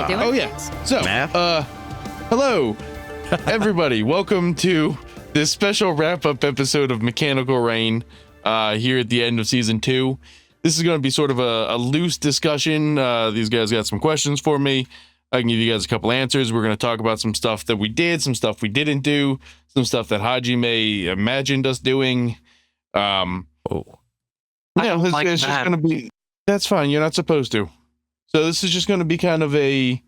doing Oh, yeah. things? So, hello, everybody. Welcome to this special wrap-up episode of Mechanical Rain here at the end of Season 2. This is going to be sort of a loose discussion. These guys got some questions for me. I can give you guys a couple answers. We're going to talk about some stuff that we did, some stuff we didn't do, some stuff that Hajime imagined us doing. Yeah, it's just going to be... That's fine. You're not supposed to. So this is just going to be kind of a,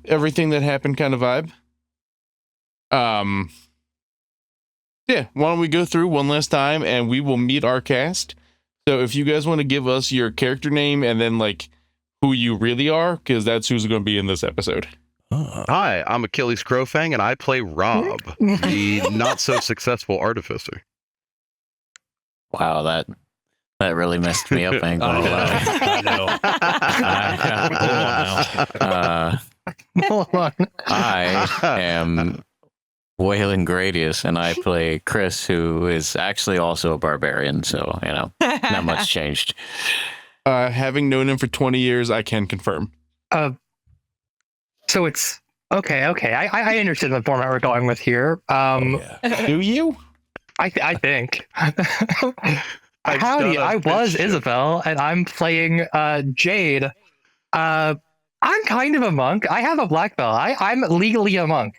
everything that happened kind of vibe. Yeah, why don't we go through one last time and we will meet our cast. So if you guys want to give us your character name and then like who you really are, because that's who's going to be in this episode. Hi, I'm Achilles Crowfang and I play Rob, the not so successful artificer. Wow, that really messed me up. Ain't gonna lie. I know. I am Waylon Gradius, and I play Chris, who is actually also a barbarian. So not much changed. Having known him for 20 years, I can confirm. So it's okay. I understand the format we're going with here. Do you? I think. Howdy, I was Isabel, and I'm playing Jade. I'm kind of a monk. I have a black belt. I'm legally a monk.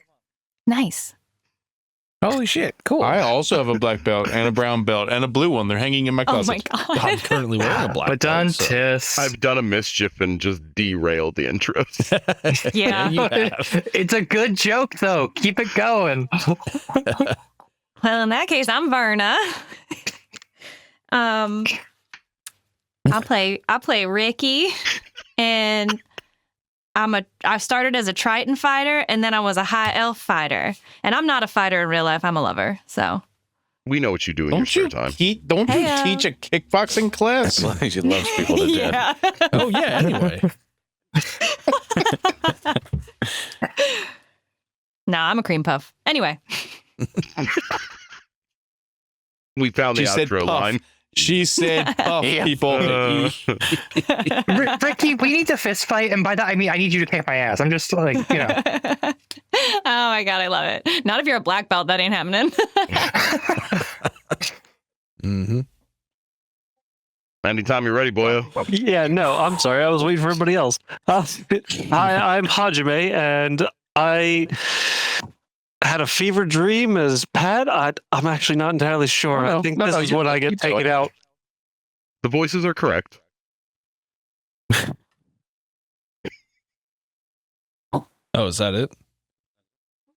Nice. Holy shit! Cool. I also have a black belt and a brown belt and a blue one. They're hanging in my closet. Oh my god! I'm currently wearing a black But belt. Tis. I've done a mischief and just derailed the intros. Yeah. You have. It's a good joke, though. Keep it going. Well, in that case, I'm Verna. I play Ricky, and I started as a Triton fighter, and then I was a high elf fighter. And I'm not a fighter in real life. I'm a lover. So We know what you do in your spare time. Don't you teach a kickboxing class? She loves people to death. yeah. Oh, yeah, anyway. No, I'm a cream puff. Anyway. We found the She said outro puff. line. She said, "Puff, Yeah. people." Ricky, we need to fist fight, and by that I mean I need you to kick my ass. I'm just like, Oh my god, I love it. Not if you're a black belt, that ain't happening. Mm-hmm. Anytime you're ready, boyo. Yeah, no, I'm sorry. I was waiting for everybody else. Hi, I'm Hajime, and I had a fever dream as Pat. I'm actually not entirely sure. I think this is when I get taken out. The voices are correct. Oh, is that it?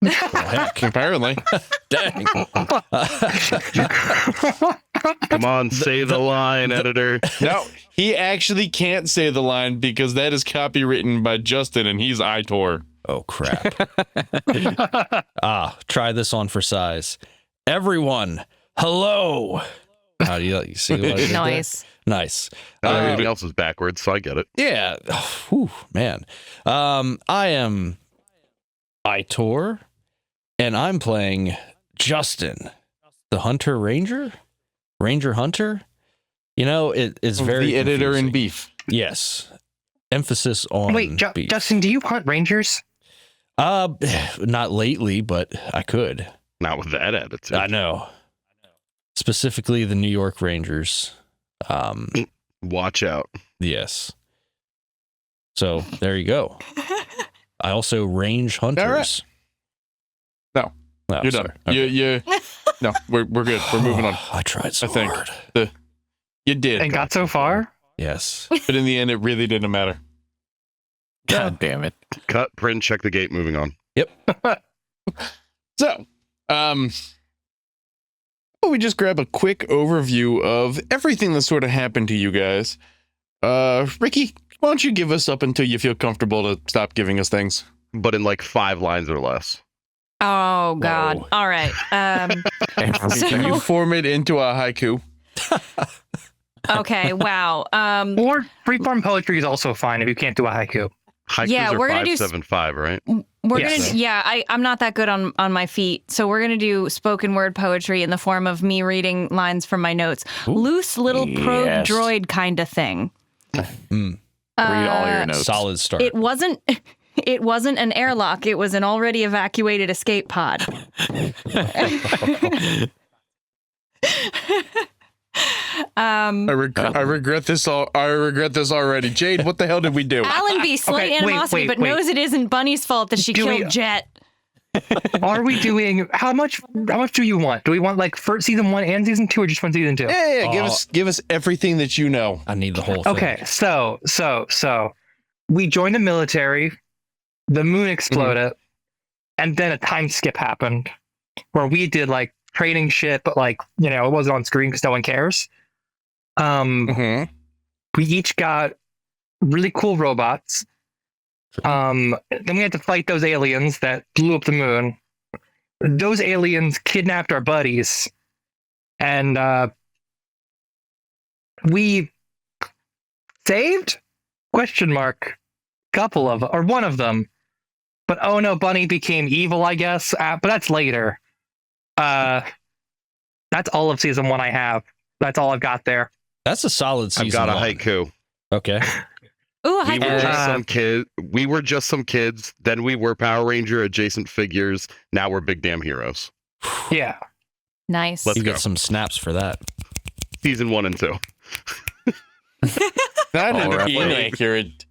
Well, heck. Apparently. Dang. Come on, say the line, editor. No, he actually can't say the line because that is copywritten by Justin and he's Itor. Oh, crap. Try this on for size. Everyone, hello. How do you see what I did there? Nice. Nice. Everything else is backwards, so I get it. Yeah. Whew, man. I am Itor, and I'm playing Justin, the Hunter Ranger? Ranger Hunter? It's very the editor in confusing. beef. Yes. Emphasis on wait, beef. Justin, do you hunt rangers? Not lately, but I could. Not with that attitude. I know. Specifically the New York Rangers. Watch out. Yes. So there you go. I also range hunters. No, Oh, you're sorry. done. Okay. No, we're good. We're moving on. I tried so I think. hard. You did, And got so far? Yes. but in the end, it really didn't matter. God damn it. Cut, print, check the gate, moving on. So, we just grab a quick overview of everything that sort of happened to you guys. Ricky, why don't you give us up until you feel comfortable to stop giving us things? But in like 5 lines or less. Oh god. Whoa. All right. Can you So, form it into a haiku? okay. Wow. Or freeform poetry is also fine if you can't do a haiku. Haikus Yeah, are we're gonna do 575, right? We're Yes. gonna, I'm not that good on my feet, so we're gonna do spoken word poetry in the form of me reading lines from my notes. Ooh. Loose little probe Yes. droid kind of thing. Mm. Read all your notes. Solid start. It wasn't It wasn't an airlock. It was an already evacuated escape pod. I regret this already. Jade, what the hell did we do? Alan be slight Okay, wait, animosity, wait, but wait. knows it isn't Bunny's fault that she Do we- killed Jet. Are we doing how much do you want? Do we want like first season 1 and season 2 or just one season 2? Yeah, give us everything that you know. I need the whole thing. Okay, so we joined the military, the moon exploded, and then a time skip happened where we did like training shit, but like, you know, it wasn't on screen because no one cares. We each got really cool robots. Then we had to fight those aliens that blew up the moon. Those aliens kidnapped our buddies, and we saved ? Couple of, or one of them. But oh no, Bunny became evil, I guess. But that's later. That's all of season 1 I have. That's all I've got there. That's a solid season. I've got a one. haiku. Okay. Ooh, We were just Uh, some kids. We were just some kids. Then we were Power Ranger adjacent figures. Now we're big damn heroes. Yeah. nice. Let's You go. get some snaps for that. Season 1 and 2. Not All an right. inaccurate.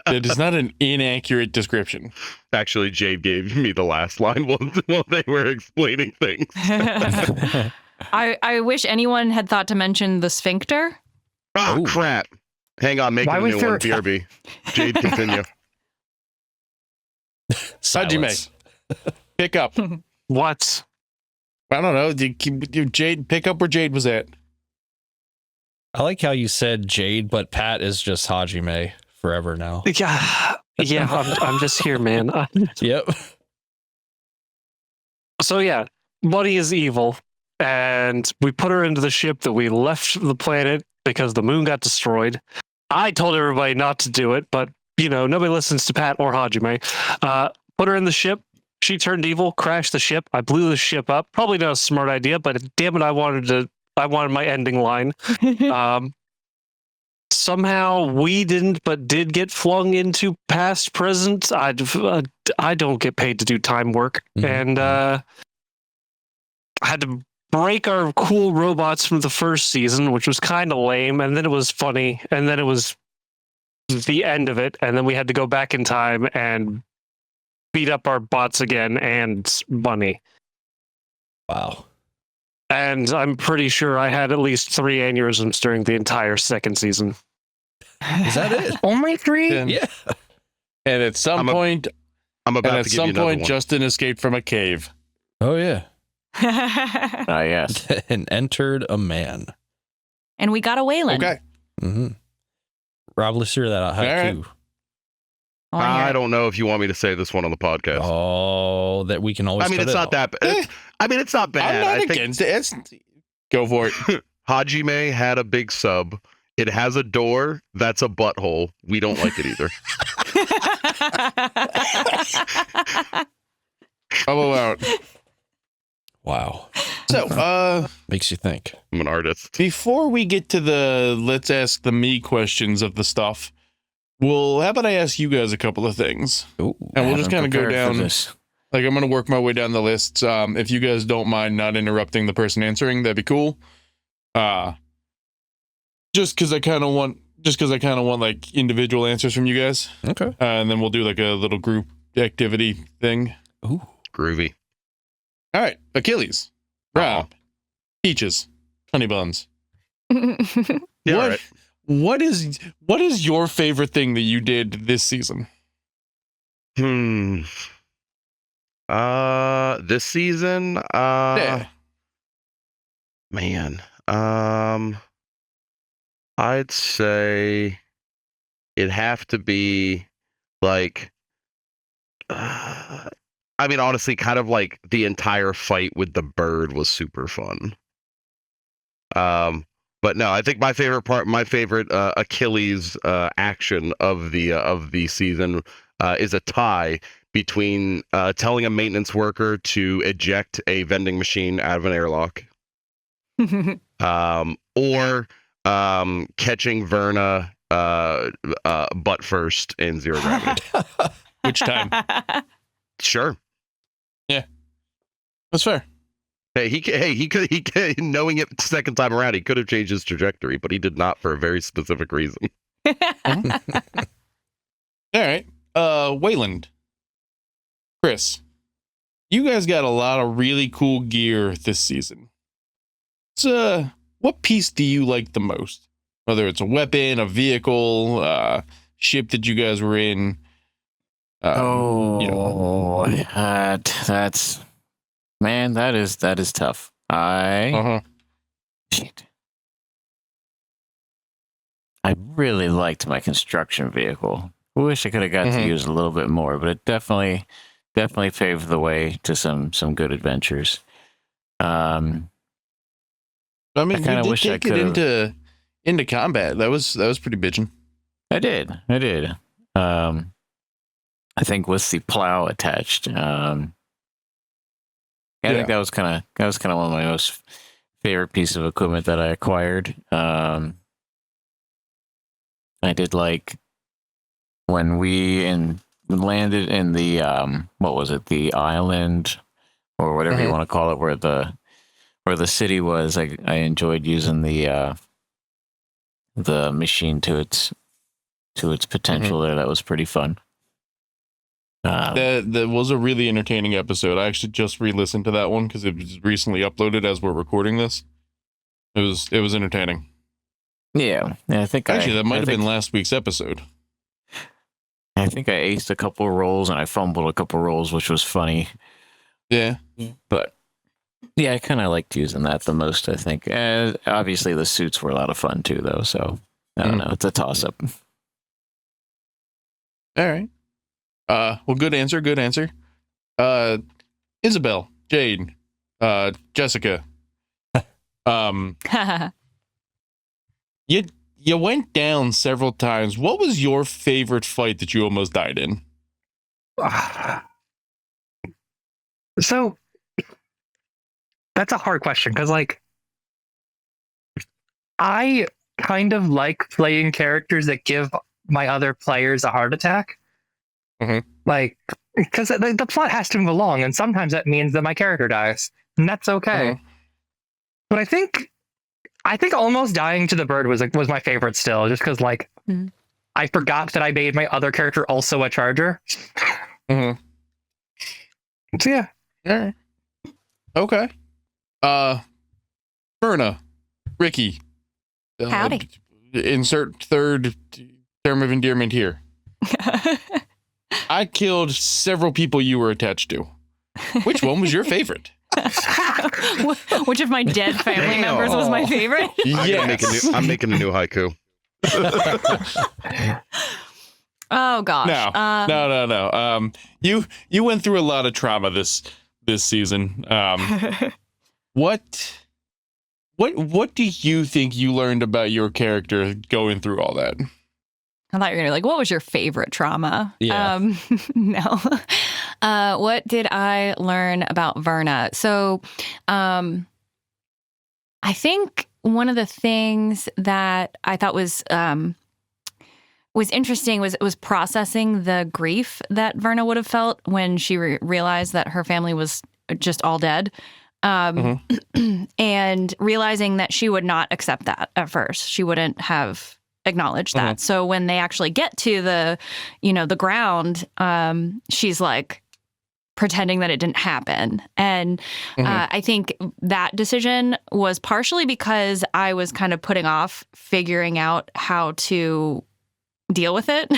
It is not an inaccurate description. Actually, Jade gave me the last line while they were explaining things. I wish anyone had thought to mention the sphincter. Oh, Ooh. crap. Hang on, make Why a was new there- one, BRB. Jade, continue. Silence. Pick up. What? I don't know. Jade, pick up where Jade was at. I like how you said Jade, but Pat is just Hajime forever now. Yeah, I'm just here, man. Yep. So yeah, Bunny is evil, and we put her into the ship that we left the planet because the moon got destroyed. I told everybody not to do it, but you know, nobody listens to Pat or Hajime. Put her in the ship. She turned evil, crashed the ship. I blew the ship up. Probably not a smart idea, but damn it, I wanted my ending line. Somehow we didn't, but did get flung into past present. I don't get paid to do time work, Mhm. and I had to break our cool robots from the first season, which was kind of lame, and then it was funny, and then it was the end of it, and then we had to go back in time and beat up our bots again and Bunny. Wow. And I'm pretty sure I had at least 3 aneurysms during the entire second season. Is that it? Only 3? And, Yeah. and at some I'm a- point, I'm about and at to give some you another point, one. Justin escaped from a cave. Oh yeah. Yes. And entered a man. And we got a Waylon. Okay. Mm-hmm. Rob, let's hear that haiku. I wanna hear I it. don't know if you want me to say this one on the podcast. Oh, that we can always. I mean, cut it's it not out. that bad. I mean, it's not bad. I'm not I think against it. Go for it. Hajime had a big sub. It has a door. That's a butthole. We don't like it either. I'll allow it. Wow. So, Makes you think. I'm an artist. before we get to the let's ask the me questions of the stuff, well, how about I ask you guys a couple of things? Ooh. And we'll just Haven't kind of go prepared for down. this. Like, I'm going to work my way down the lists. If you guys don't mind not interrupting the person answering, that'd be cool. Just because I kind of want like individual answers from you guys. Okay. And then we'll do like a little group activity thing. Ooh. Groovy. All right. Achilles, Rob, Peaches, Honey Buns. Yeah, what, right. what is your favorite thing that you did this season? This season, Yeah. man, I'd say it'd have to be like, I mean, honestly, kind of like the entire fight with the bird was super fun. But no, I think my favorite Achilles action of the season is a tie between telling a maintenance worker to eject a vending machine out of an airlock, or catching Verna butt first in Zero Gravity. Which time? Sure. That's fair. Hey, he could, knowing it second time around, he could have changed his trajectory, but he did not for a very specific reason. All right. Wayland. Chris. You guys got a lot of really cool gear this season. So, what piece do you like the most? Whether it's a weapon, a vehicle, ship that you guys were in. That's man, that is tough. Shit. I really liked my construction vehicle. I wish I could have got to use a little bit more, but it definitely paved the way to some good adventures. I mean, I kinda you did wish I take it into combat. That was pretty bitchin'. I did. I think with the plow attached. I think that was kind of one of my most favorite pieces of equipment that I acquired. I did like when we landed in the what was it, the island or whatever you want to call it, where the city was. I enjoyed using the machine to its potential there. That was pretty fun. That was a really entertaining episode. I actually just re-listened to that one because it was recently uploaded as we're recording this. It was entertaining. Yeah, I think that might have been last week's episode. I think I aced a couple of rolls and I fumbled a couple of rolls, which was funny. Yeah. But yeah, I kind of liked using that the most, I think. Obviously, the suits were a lot of fun too, though. So I don't know. It's a toss-up. All right. Well, good answer. Isabel, Jade, Jessica. You went down several times. What was your favorite fight that you almost died in? So that's a hard question because, like, I kind of like playing characters that give my other players a heart attack. Like, because the plot has to move along, and sometimes that means that my character dies, and that's okay. But I think almost dying to the bird was my favorite still, just because I forgot that I made my other character also a charger. So yeah. All right. Okay. Verna, Ricky. Howdy. Insert third term of endearment here. I killed several people you were attached to. Which one was your favorite? Which of my dead family members was my favorite? Yes. I'm making a new haiku. Oh gosh. No. You went through a lot of trauma this season. What do you think you learned about your character going through all that? I thought you were gonna be like, what was your favorite trauma? Yeah. No. What did I learn about Verna? So, I think one of the things that I thought was interesting was processing the grief that Verna would have felt when she realized that her family was just all dead. And realizing that she would not accept that at first. She wouldn't have acknowledged that. So when they actually get to the ground, she's like pretending that it didn't happen. And I think that decision was partially because I was kind of putting off figuring out how to deal with it.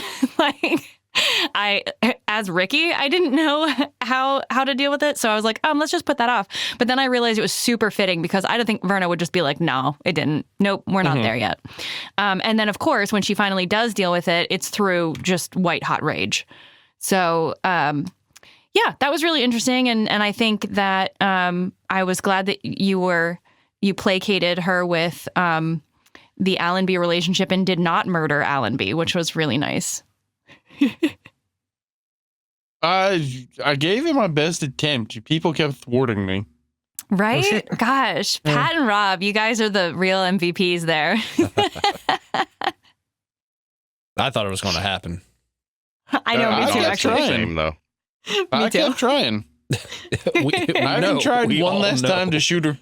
As Ricky, I didn't know how to deal with it. So I was like, let's just put that off. But then I realized it was super fitting because I don't think Verna would just be like, no, it didn't. Nope, we're not there yet. And then, of course, when she finally does deal with it, it's through just white hot rage. So, yeah, that was really interesting. And I think that I was glad that you placated her with the Allenby relationship and did not murder Allenby, which was really nice. I gave it my best attempt. People kept thwarting me. Right? Gosh, Pat and Rob, you guys are the real MVPs there. I thought it was going to happen. I know, me I too, kept actually. trying. Same though. I too. kept trying. I even tried one last time to shoot her.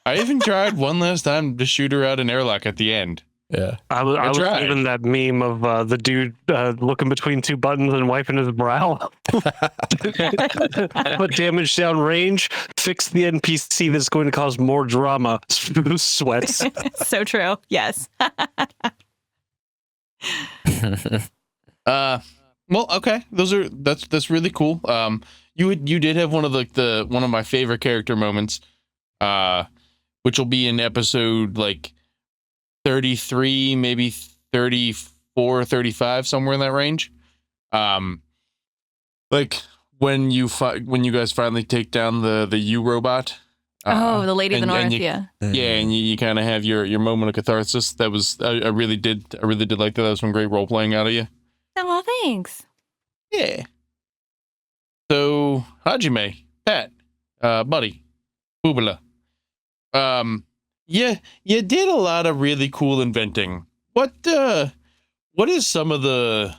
I even tried one last time to shoot her out an airlock at the end. Yeah. I was tried. even that meme of the dude looking between two buttons and wiping his brow. Put damage down range, fix the NPC that's going to cause more drama. Sweats. So true. Yes. Well, okay. That's really cool. You did have one of one of my favorite character moments, which will be in episode like 33, maybe 34, 35, somewhere in that range. Like when you guys finally take down the U robot. The Lady of the North, yeah, and you kind of have your moment of catharsis. That was I really did like that. That was some great role playing out of you. Oh, thanks. Yeah. So Hajime, Pat, Buddy, Boobala. Yeah, you did a lot of really cool inventing. What is some of the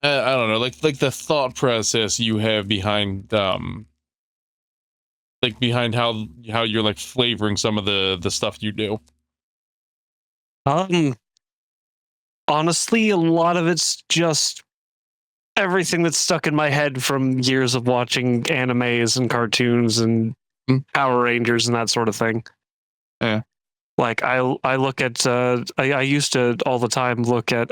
I don't know, like the thought process you have behind behind how you're like flavoring some of the stuff you do? Honestly, a lot of it's just everything that's stuck in my head from years of watching animes and cartoons and Power Rangers and that sort of thing. Yeah. Like I look at I used to all the time look at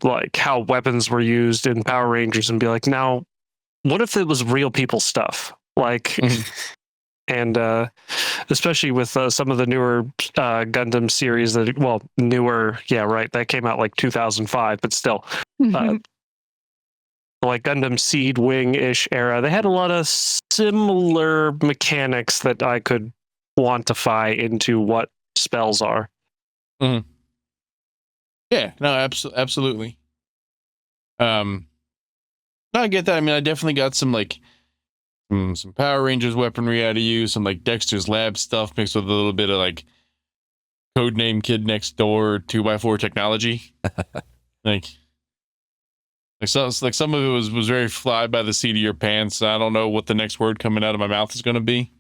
like how weapons were used in Power Rangers and be like, now what if it was real people stuff? Like and especially with some of the newer Gundam series that that came out like 2005, but still like Gundam Seed Wing-ish era, they had a lot of similar mechanics that I could quantify into what spells are. Mm-hmm. Yeah, no, absolutely. No, I get that. I mean, I definitely got some like some Power Rangers weaponry out of you, some like Dexter's Lab stuff mixed with a little bit of like Codename Kid Next Door 2x4 technology. Some of it was very fly by the seat of your pants. I don't know what the next word coming out of my mouth is going to be.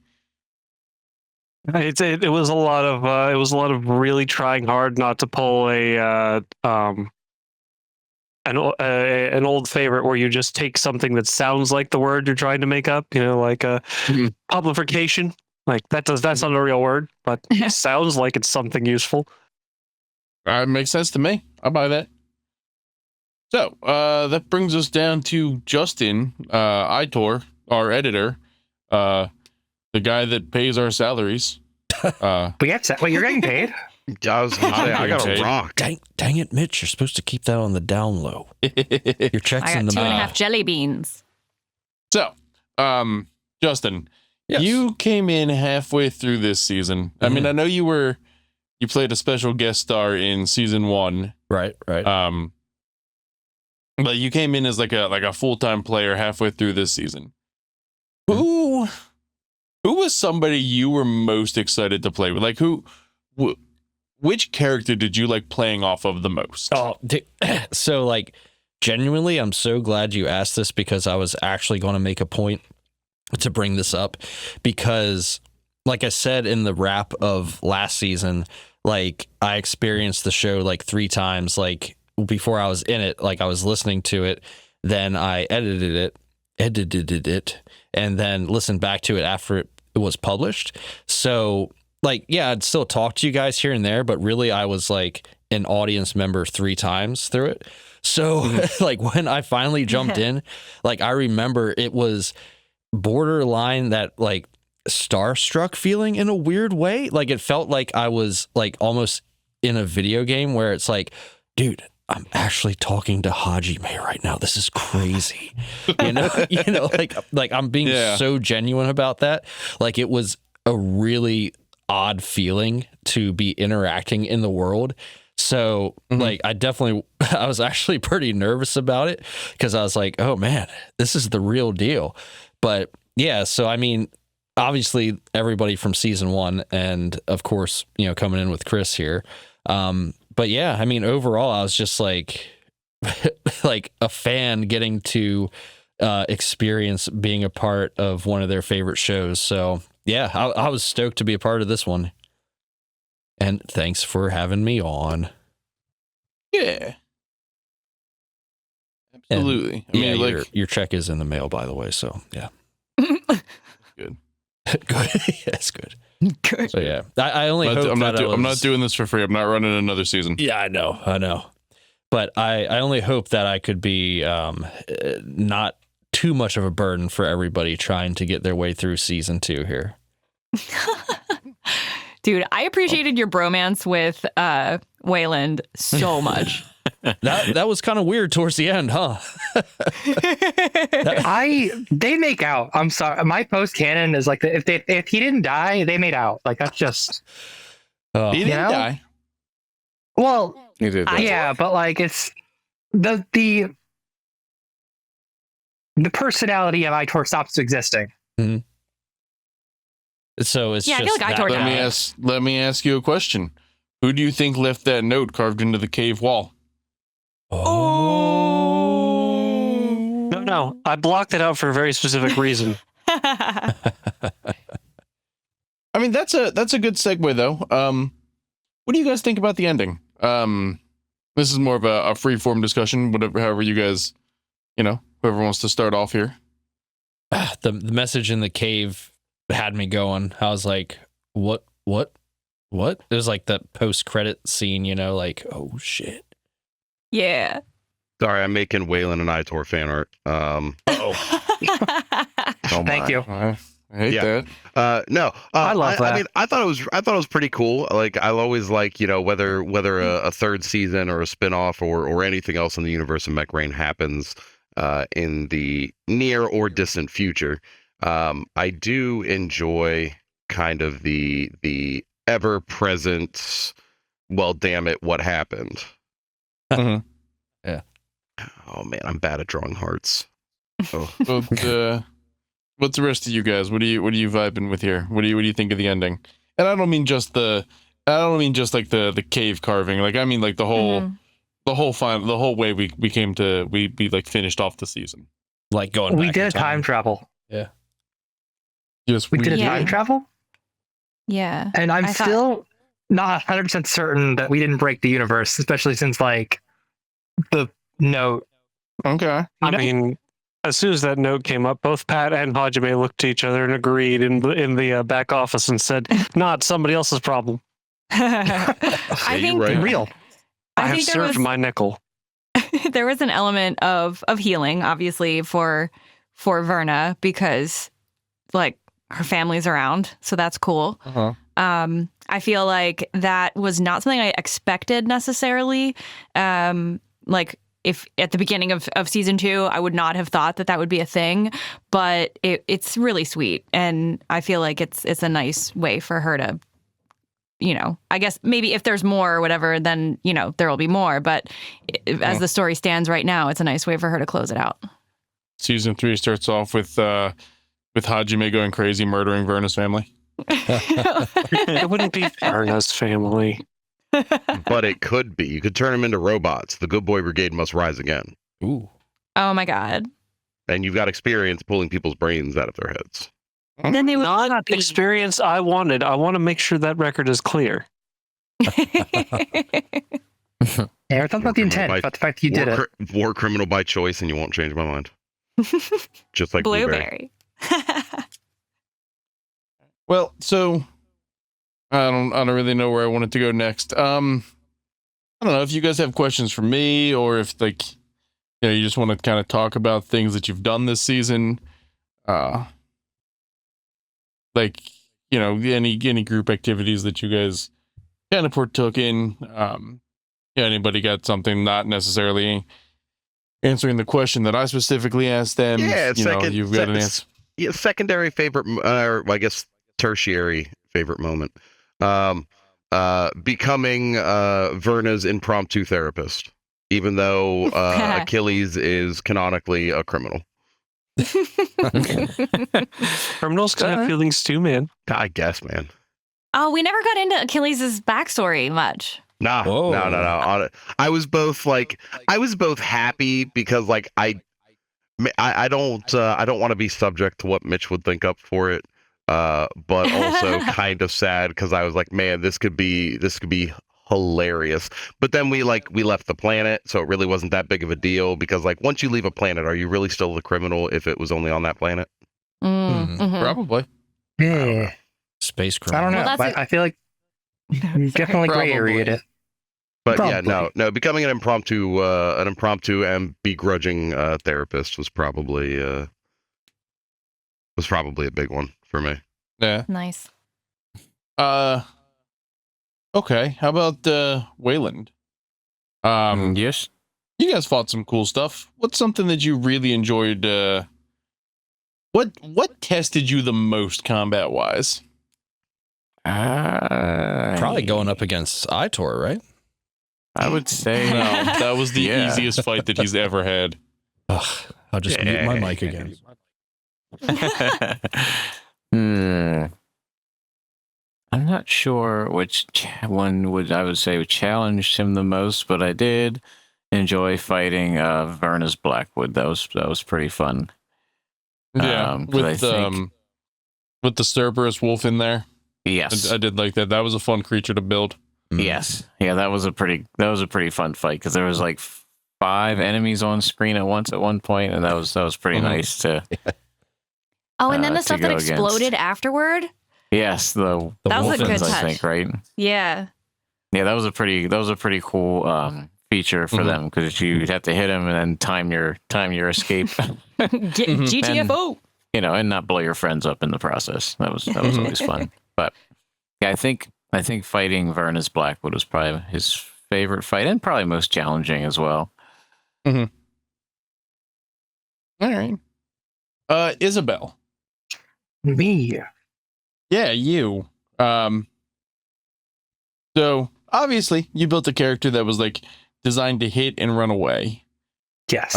It was a lot of really trying hard not to pull an old favorite where you just take something that sounds like the word you're trying to make up, like publication. Like that's not a real word, but it sounds like it's something useful. It makes sense to me. I'll buy that. So that brings us down to Justin Itor, our editor, the guy that pays our salaries. But yes, well, you're getting paid. I was gonna say I got paid. a rock. Dang it, Mitch! You're supposed to keep that on the down low. Your checks I in got the 2.5 jelly beans. So, Justin, Yes. you came in halfway through this season. I mean, I know you played a special guest star in season 1. Right. But you came in as like a full-time player halfway through this season. Who was somebody you were most excited to play with? Like which character did you like playing off of the most? Oh, so like genuinely, I'm so glad you asked this because I was actually going to make a point to bring this up because, like I said in the wrap of last season, like I experienced the show like 3 times. Like before I was in it, like I was listening to it, then I edited it, and then listened back to it after it was published. So like, yeah, I'd still talk to you guys here and there, but really I was like an audience member 3 times through it. So like when I finally jumped in, like I remember it was borderline that like starstruck feeling in a weird way. Like it felt like I was like almost in a video game where it's like, dude, I'm actually talking to Hajime right now. This is crazy. Like I'm being so genuine about that. Like it was a really odd feeling to be interacting in the world. So like I was actually pretty nervous about it because I was like, oh man, this is the real deal. But yeah, so I mean, obviously everybody from season 1 and of course, coming in with Chris here. But yeah, I mean, overall, I was just like, like a fan getting to experience being a part of one of their favorite shows. So yeah, I was stoked to be a part of this one. And thanks for having me on. Yeah. Absolutely. And, your check is in the mail, by the way. So yeah. Good. Good. Yes, good. Good. So yeah, I only hope I'm that not doing this for free. I'm not running another season. Yeah, I know. But I only hope that I could be not too much of a burden for everybody trying to get their way through season 2 here. Dude, I appreciated your bromance with Wayland so much. That was kind of weird towards the end, huh? They make out. I'm sorry. My post canon is like if he didn't die, they made out. Like that's just. He didn't die. Well, He did. yeah, but like it's the personality of Itor stops existing. Mm-hmm. So it's Yeah, I just feel like that Itor guy. Let me ask you a question. Who do you think left that note carved into the cave wall? Oh. No, I blocked it out for a very specific reason. I mean, that's a good segue though. What do you guys think about the ending? This is more of a free form discussion. However you guys, whoever wants to start off here. The message in the cave had me going. I was like, what? It was like that post-credit scene, like, oh shit. Yeah. Sorry, I'm making Waylon and Itor fan art. Thank you. I hate that. No, I love that. I mean, I thought it was pretty cool. Like, I'll always like, whether a third season or a spinoff or anything else in the universe of Mech Rain happens in the near or distant future. I do enjoy kind of the ever present. Well, damn it, what happened? Mhm. Yeah. Oh man, I'm bad at drawing hearts. Oh. But, what's the rest of you guys? What are you vibing with here? What do you think of the ending? And I don't mean just like the cave carving. Like I mean like the whole the whole way we like finished off the season. Like going We back did in a time travel. Yeah. Yes, We did a Yeah. time travel, Yeah. and I'm I thought- still not 100% certain that we didn't break the universe, especially since like the note. Okay. I mean, as soon as that note came up, both Pat and Hajime looked to each other and agreed in the back office and said, "Not somebody else's problem. I think right. Real. I have think there served was my nickel." there was an element of healing, obviously, for Verna because like her family's around, so that's cool. Uh-huh. I feel like that was not something I expected necessarily. Like if at the beginning of season 2, I would not have thought that would be a thing, but it's really sweet, and I feel like it's a nice way for her to, I guess maybe if there's more or whatever, then there will be more. But as the story stands right now, it's a nice way for her to close it out. Season 3 starts off with Hajime going crazy, murdering Verna's family. It wouldn't be Verna's family. But it could be. You could turn them into robots. The Good Boy Brigade must rise again. Ooh. Oh my God. And you've got experience pulling people's brains out of their heads. Then they would Not the experience I wanted. I want to make sure that record is clear. Yeah, it's not about the intent, but the fact that you did it. War criminal by choice, and you won't change my mind. Just like Blueberry. Well, so I don't really know where I wanted to go next. I don't know if you guys have questions for me, or if you just want to kind of talk about things that you've done this season. Any group activities that you guys kind of partook in. Anybody got something not necessarily answering the question that I specifically asked them? Yeah, you've got an answer. Yeah, secondary favorite, or I guess tertiary favorite moment. Becoming Verna's impromptu therapist, even though Achilles is canonically a criminal. Criminals can have feelings too, man. I guess, man. Oh, we never got into Achilles' backstory much. Nah, Whoa. no. I was both happy because like I don't want to be subject to what Mitch would think up for it, but also kind of sad because I was like, man, this could be hilarious. But then we left the planet, so it really wasn't that big of a deal because like once you leave a planet, are you really still the criminal if it was only on that planet? Mhm. Probably. Yeah. Space I don't know. Well, that's but I feel like you definitely gray area it. But yeah, Probably. no, becoming an impromptu and begrudging therapist was probably a big one for me. Yeah. Nice. Okay. How about Wayland? Yes. You guys fought some cool stuff. What's something that you really enjoyed? What tested you the most combat wise? Probably going up against Itor, right? I would say No, that was the Yeah. easiest fight that he's ever had. Ugh, I'll just mute my mic again. I'm not sure which one I would say challenged him the most, but I did enjoy fighting Verna's Blackwood. That was pretty fun. Yeah, 'cause I think- with the Cerberus wolf in there. Yes. I did like that. That was a fun creature to build. Yes. Yeah, that was a pretty fun fight because there was like 5 enemies on screen at one point, and that was pretty nice to. Oh, and then the to stuff that go against. exploded afterward. Yes, the That was a good wolfins, I touch. think, right? Yeah. Yeah, that was a pretty cool feature for them because you'd have to hit them and then time your escape, GTFO. and not blow your friends up in the process. That was always fun. But yeah, I think fighting Verna's Blackwood was probably his favorite fight and probably most challenging as well. All right. Isabel. Me. Yeah, you. So obviously you built a character that was like designed to hit and run away. Yes.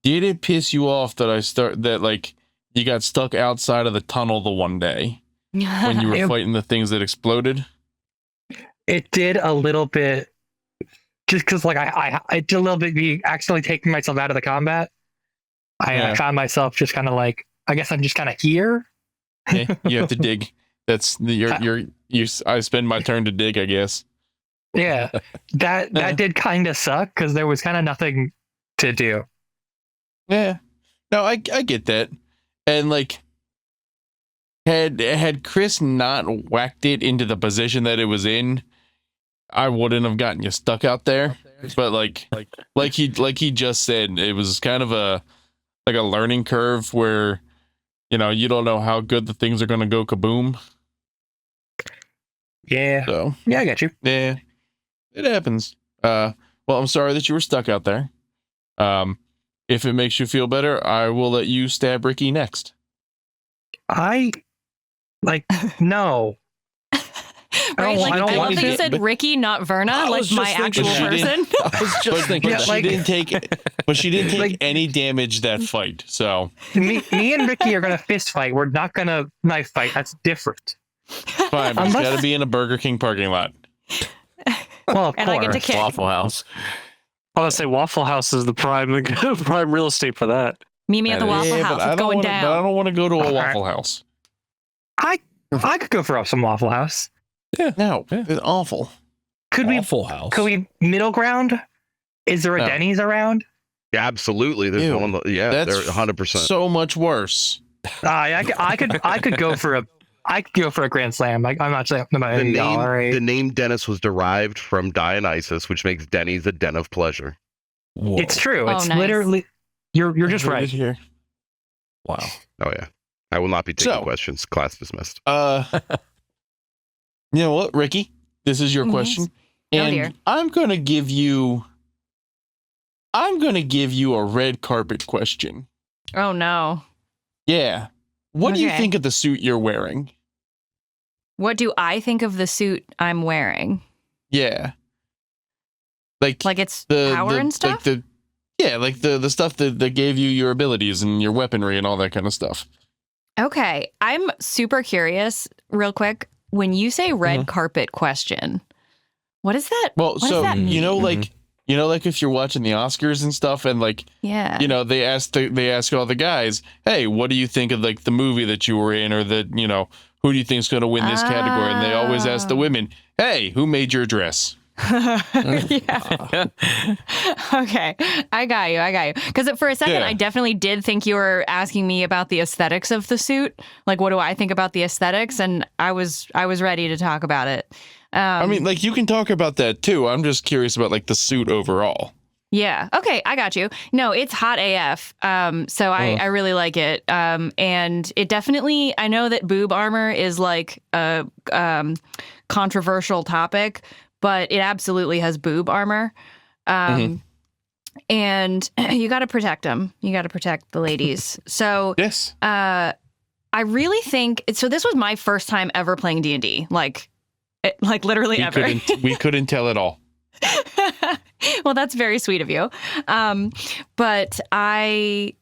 Did it piss you off that like you got stuck outside of the tunnel the one day when you were It- fighting the things that exploded? It did a little bit, just because like I did a little bit be accidentally taking myself out of the combat. I found myself just kind of like, I guess I'm just kind of here. Yeah, you have to dig. That's I spend my turn to dig, I guess. Yeah, that did kind of suck because there was kind of nothing to do. Yeah. No, I get that. And like had Chris not whacked it into the position that it was in, I wouldn't have gotten you stuck out there. But like he just said, it was kind of a learning curve where you don't know how good the things are going to go kaboom. Yeah, So yeah, I get you. yeah, it happens. Well, I'm sorry that you were stuck out there. If it makes you feel better, I will let you stab Ricky next. No. Right? I don't I want love that to. you said Ricky, not Verna, I like was my just thinking actual she person. I was just thinking Yeah, that. like- She didn't take Like- any damage that fight. So me and Ricky are gonna fist fight. We're not gonna knife fight. That's different. fine, but it's Unless- got to be in a Burger King parking lot. Well, of And I get to course. kick. Waffle House. I want to say Waffle House is the prime real estate for that. Meet me at the Waffle House. It's going But I down. don't want to go to a All right. Waffle House. I could go for some Waffle House. No, it's awful. Could Waffle House. we middle ground? Is there a No. Denny's around? Yeah, absolutely. There's Ew. one on the That's they're 100%. so much worse. I could go for a Grand Slam. I'm not saying about the any name dollar. the name Dennis was derived from Dionysus, which makes Denny's a den of pleasure. Whoa. It's true. Oh, It's nice. literally you're just I heard it right. here. Wow. Oh yeah. I will not be taking So- questions. Class dismissed. You know what, Ricky? This is your Yes. question. Oh, And dear. I'm gonna give you a red carpet question. Oh no. Yeah. What do you Okay. think of the suit you're wearing? What do I think of the suit I'm wearing? Yeah. Like It's the power the, and stuff? Like the stuff that gave you your abilities and your weaponry and all that kind of stuff. Okay. I'm super curious, real quick. When you say red carpet question, What is that? Well, what does so that mean? like if you're watching the Oscars and stuff, and like Yeah. they ask all the guys, hey, what do you think of like the movie that you were in, or that who do you think's going to win this category? And they always ask the women, hey, who made your dress? Yeah. Okay. I got you. Because for a second, Yeah. I definitely did think you were asking me about the aesthetics of the suit. Like, what do I think about the aesthetics? And I was ready to talk about it. I mean, like you can talk about that too. I'm just curious about like the suit overall. Yeah. Okay. I got you. No, it's hot AF. So I really like it. And it definitely, I know that boob armor is like a controversial topic, but it absolutely has boob armor. And you got to protect them. You got to protect the ladies. So Yes. I really think, so this was my first time ever playing D&D. Like literally ever. We couldn't tell at all. Well, that's very sweet of you. But I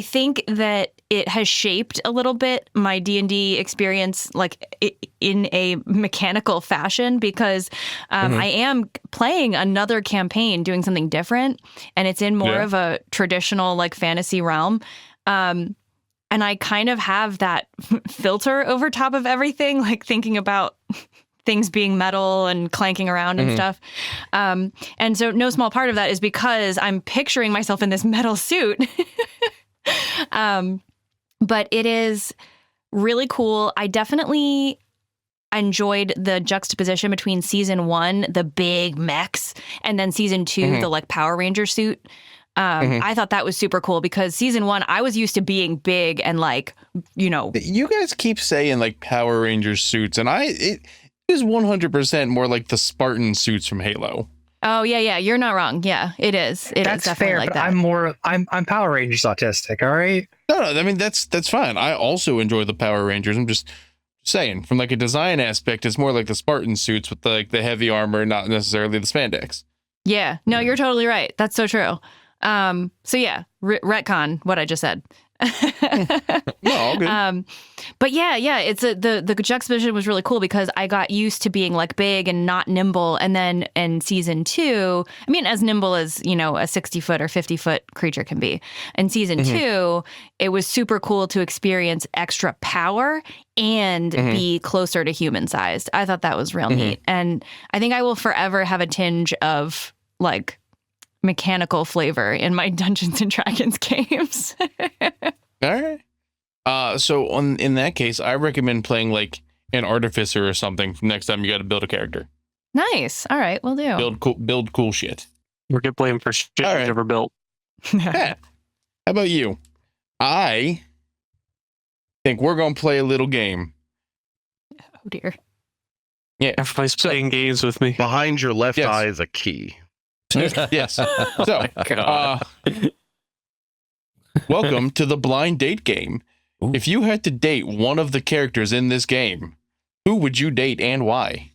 think that it has shaped a little bit my D&D experience, like in a mechanical fashion, because I am playing another campaign, doing something different, and it's in more of a traditional like fantasy realm. And I kind of have that filter over top of everything, like thinking about things being metal and clanking around and stuff. And so no small part of that is because I'm picturing myself in this metal suit. But it is really cool. I definitely enjoyed the juxtaposition between season 1, the big mechs, and then season 2, the like Power Ranger suit. I thought that was super cool because season 1, I was used to being big and like, You guys keep saying like Power Rangers suits, and it is 100% more like the Spartan suits from Halo. Oh yeah, you're not wrong. Yeah, it is. It is That's definitely fair, like but that. I'm Power Rangers autistic, all right? No, I mean that's fine. I also enjoy the Power Rangers. I'm just saying, from like a design aspect, it's more like the Spartan suits with the heavy armor, not necessarily the spandex. Yeah, no, you're totally right. That's so true. So yeah, retcon what I just said. No, all good. But yeah, it's the juxtaposition was really cool because I got used to being like big and not nimble, and then in season 2, I mean, as nimble as a 60-foot or 50-foot creature can be. In season 2, it was super cool to experience extra power and be closer to human sized. I thought that was real neat, and I think I will forever have a tinge of like mechanical flavor in my Dungeons and Dragons games. All right. So in that case, I recommend playing like an artificer or something next time you got to build a character. Nice. All right, we'll do. Build cool shit. We're get blamed for shit All we've right. never built. Pat, how about you? I think we're gonna play a little game. Oh dear. Yeah. Everybody's playing games with me. Behind your left Yes. eye is a key. Yes. So, welcome to the blind date game. Ooh. If you had to date one of the characters in this game, who would you date and why?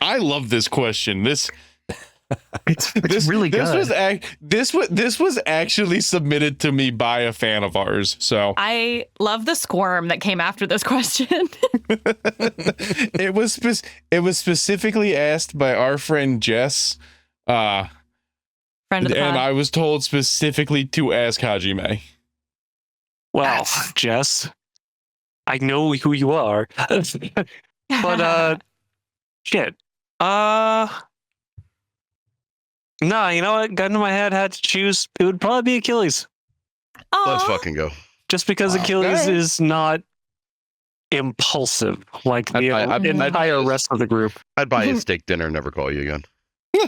I love this question. This really good. This was actually submitted to me by a fan of ours. So I love the squirm that came after this question. it was specifically asked by our friend Jess. Friend of the And pod. I was told specifically to ask Hajime. Well, That's- Jess, I know who you are. But shit. No, you know what? Gun to my head, had to choose. It would probably be Achilles. Let's Aw. fucking go. Just because Wow. Achilles Alright. is not impulsive like the I'd- entire rest of the group. I'd buy you a steak dinner and never call you again.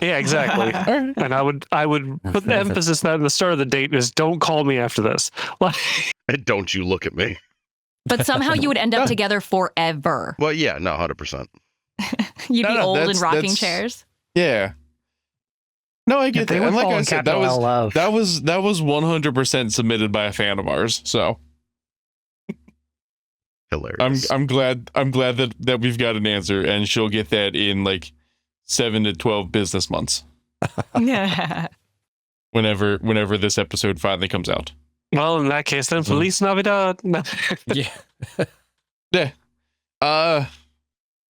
Yeah, exactly. All right. And I would put the emphasis that at the start of the date is don't call me after this. Like, And don't you look at me. But somehow you would end up together forever. Well, yeah, no, 100%. You'd be No, old in that's- rocking that's- chairs. Yeah. No, I get They that. would And like fall I in said, capital L love. that was 100% submitted by a fan of ours. So Hilarious. I'm glad that we've got an answer, and she'll get that in like 7 to 12 business months Yeah. whenever this episode finally comes out. well, in that case, then Feliz Navidad. Yeah. Yeah.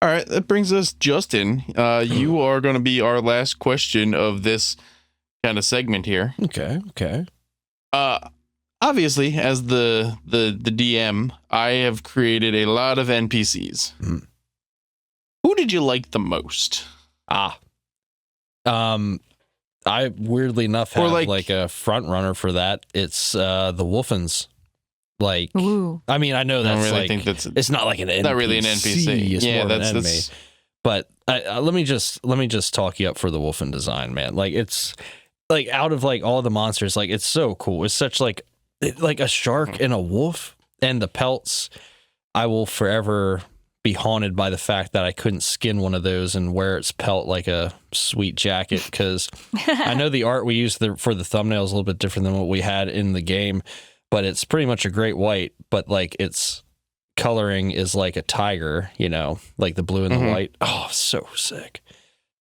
All right, that brings us Justin. You are going to be our last question of this kind of segment here. Okay. Obviously, as the DM, I have created a lot of NPCs. Mhm. Who did you like the most? I weirdly enough Or have like- a front runner for that. It's the Wolfens. Like, Ooh. I mean, I know I don't that's really like think that's it's not like an NPC. not really an NPC. It's Yeah, more of an enemy. that's But let me just talk you up for the Wolfen design, man. Like, it's like out of like all the monsters, like it's so cool. It's such like a shark and a wolf, and the pelts. I will forever be haunted by the fact that I couldn't skin one of those and wear its pelt like a sweet jacket, because I know the art we used for the thumbnail is a little bit different than what we had in the game, but it's pretty much a great white, but like its coloring is like a tiger, you know, like the blue and the white. Oh, so sick.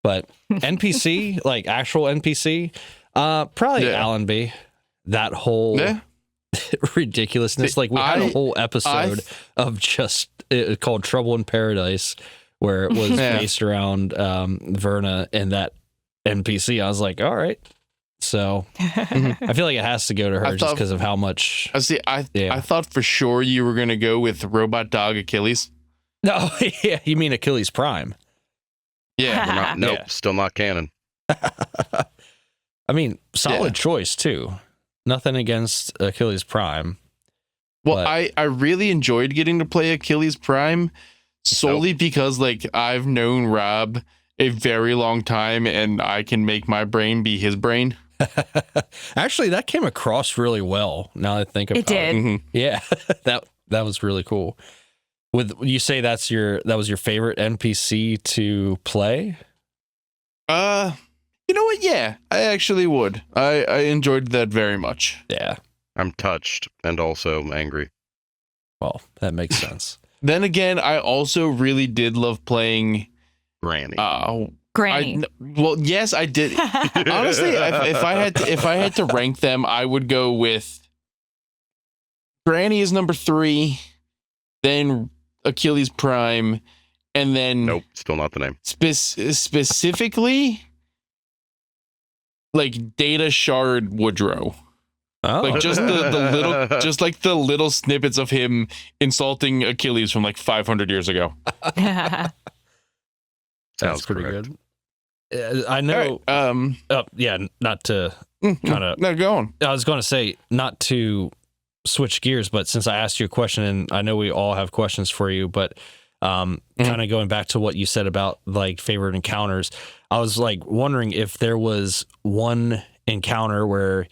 But NPC, like actual NPC, probably Allenby. That whole ridiculousness. Like we had a whole episode of just called Trouble in Paradise, where it was based around Verna and that NPC. I was like, all right. So I feel like it has to go to her just because of how much. I thought for sure you were going to go with Robot Dog Achilles. No, yeah, you mean Achilles Prime? Yeah. Nope, still not canon. I mean, solid choice too. Nothing against Achilles Prime. Well, I really enjoyed getting to play Achilles Prime solely because like I've known Rob a very long time and I can make my brain be his brain. Actually, that came across really well. Now that I think about it, did. Mm-hmm. Yeah, that was really cool. You say that was your favorite NPC to play? You know what? Yeah, I actually would. I enjoyed that very much. Yeah. I'm touched and also angry. Well, that makes sense. Then again, I also really did love playing Granny. Granny. Well, yes, I did. Honestly, if I had to rank them, I would go with Granny is number 3, then Achilles Prime, and then Nope, still not the name. Specifically, like Data Shard Woodrow. Oh, Like just the little snippets of him insulting Achilles from like 500 years ago. sounds pretty correct. good. I know. Right, not to kind of. No, go on. I was going to say not to switch gears, but since I asked you a question, and I know we all have questions for you, but kind of going back to what you said about like favorite encounters, I was like wondering if there was one encounter where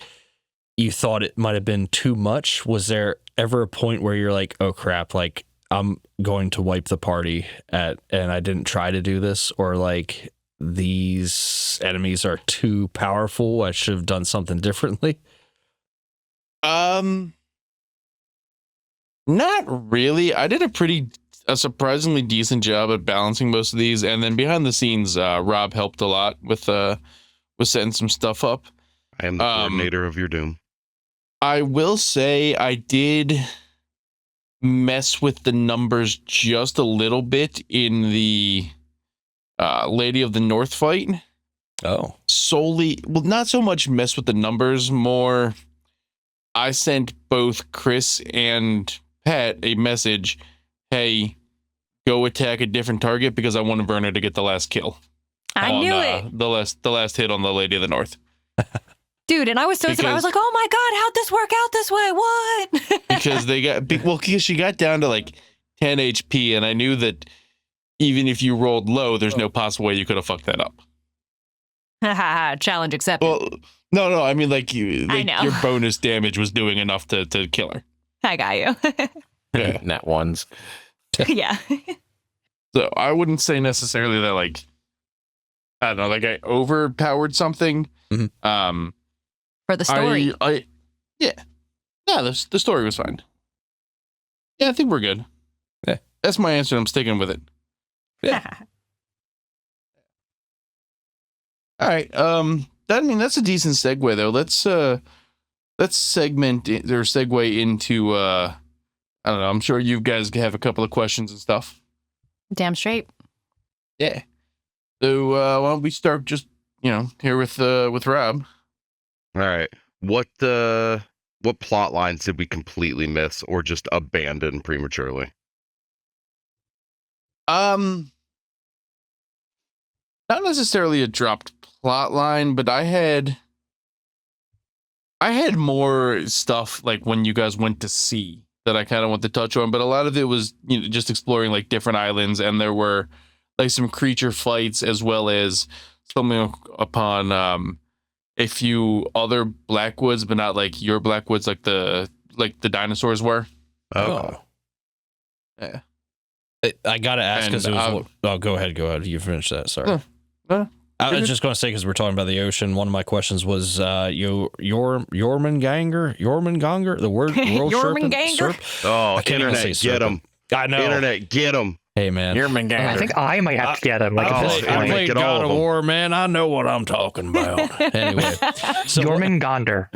you thought it might have been too much. Was there ever a point where you're like, oh crap, like I'm going to wipe the party and I didn't try to do this, or like these enemies are too powerful, I should have done something differently? Not really. I did a surprisingly decent job at balancing most of these, and then behind the scenes, Rob helped a lot with setting some stuff up. I am the coordinator of your doom. I will say I did mess with the numbers just a little bit in the Lady of the North fight. Oh, Not so much mess with the numbers, more I sent both Chris and Pat a message, hey, go attack a different target because I want Werner to get the last kill. I knew it. The last hit on the Lady of the North. Dude, and I was so surprised. I was like, oh my God, how'd this work out this way? What? Because she got down to like 10 HP, and I knew that even if you rolled low, there's no possible way you could have fucked that up. Challenge accepted. Well, no, I mean like I know. your bonus damage was doing enough to kill her. I got you. Yeah. Nat ones. Yeah. So I wouldn't say necessarily that like I don't know, like I overpowered something. Mhm. For the story. The story was fine. Yeah, I think we're good. Yeah. That's my answer. I'm sticking with it. All right. That's a decent segue though. Let's segment or segue into I don't know. I'm sure you guys have a couple of questions and stuff. Damn straight. Yeah. So why don't we start just here with Rob? All right. What plot lines did we completely miss or just abandon prematurely? Not necessarily a dropped plot line, but I had more stuff like when you guys went to sea that I kind of want to touch on, but a lot of it was just exploring like different islands, and there were like some creature fights as well as stumbling upon a few other Blackwoods, but not like your Blackwoods like the dinosaurs were. Okay. Yeah. I gotta ask because it was. Go ahead. You finish that. Sorry. I was just going to say, because we're talking about the ocean, one of my questions was Jormungandr, the word world Jormungandr? Oh, internet, get him. I know. Internet, get him. Hey, man. I think I might have to get him. Like, I like, played get all God of of them. War, man. I know what I'm talking about. Anyway. So Jormungandr.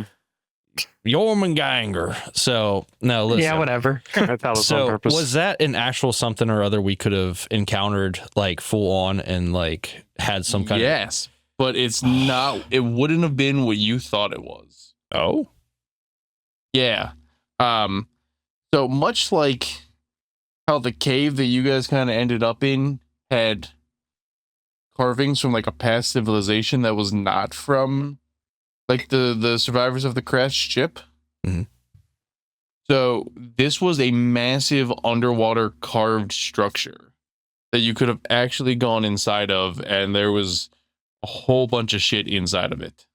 Jormungandr. So, no, listen. Yeah, whatever. That was on So purpose. was that an actual something or other we could have encountered like full on and like had some kind Yes, but it's not. It wouldn't have been what you thought it was. of Yeah. So much like how the cave that you guys kind of ended up in had carvings from like a past civilization that was not from like the survivors of the crashed ship. Mhm. So this was a massive underwater carved structure that you could have actually gone inside of, and there was a whole bunch of shit inside of it.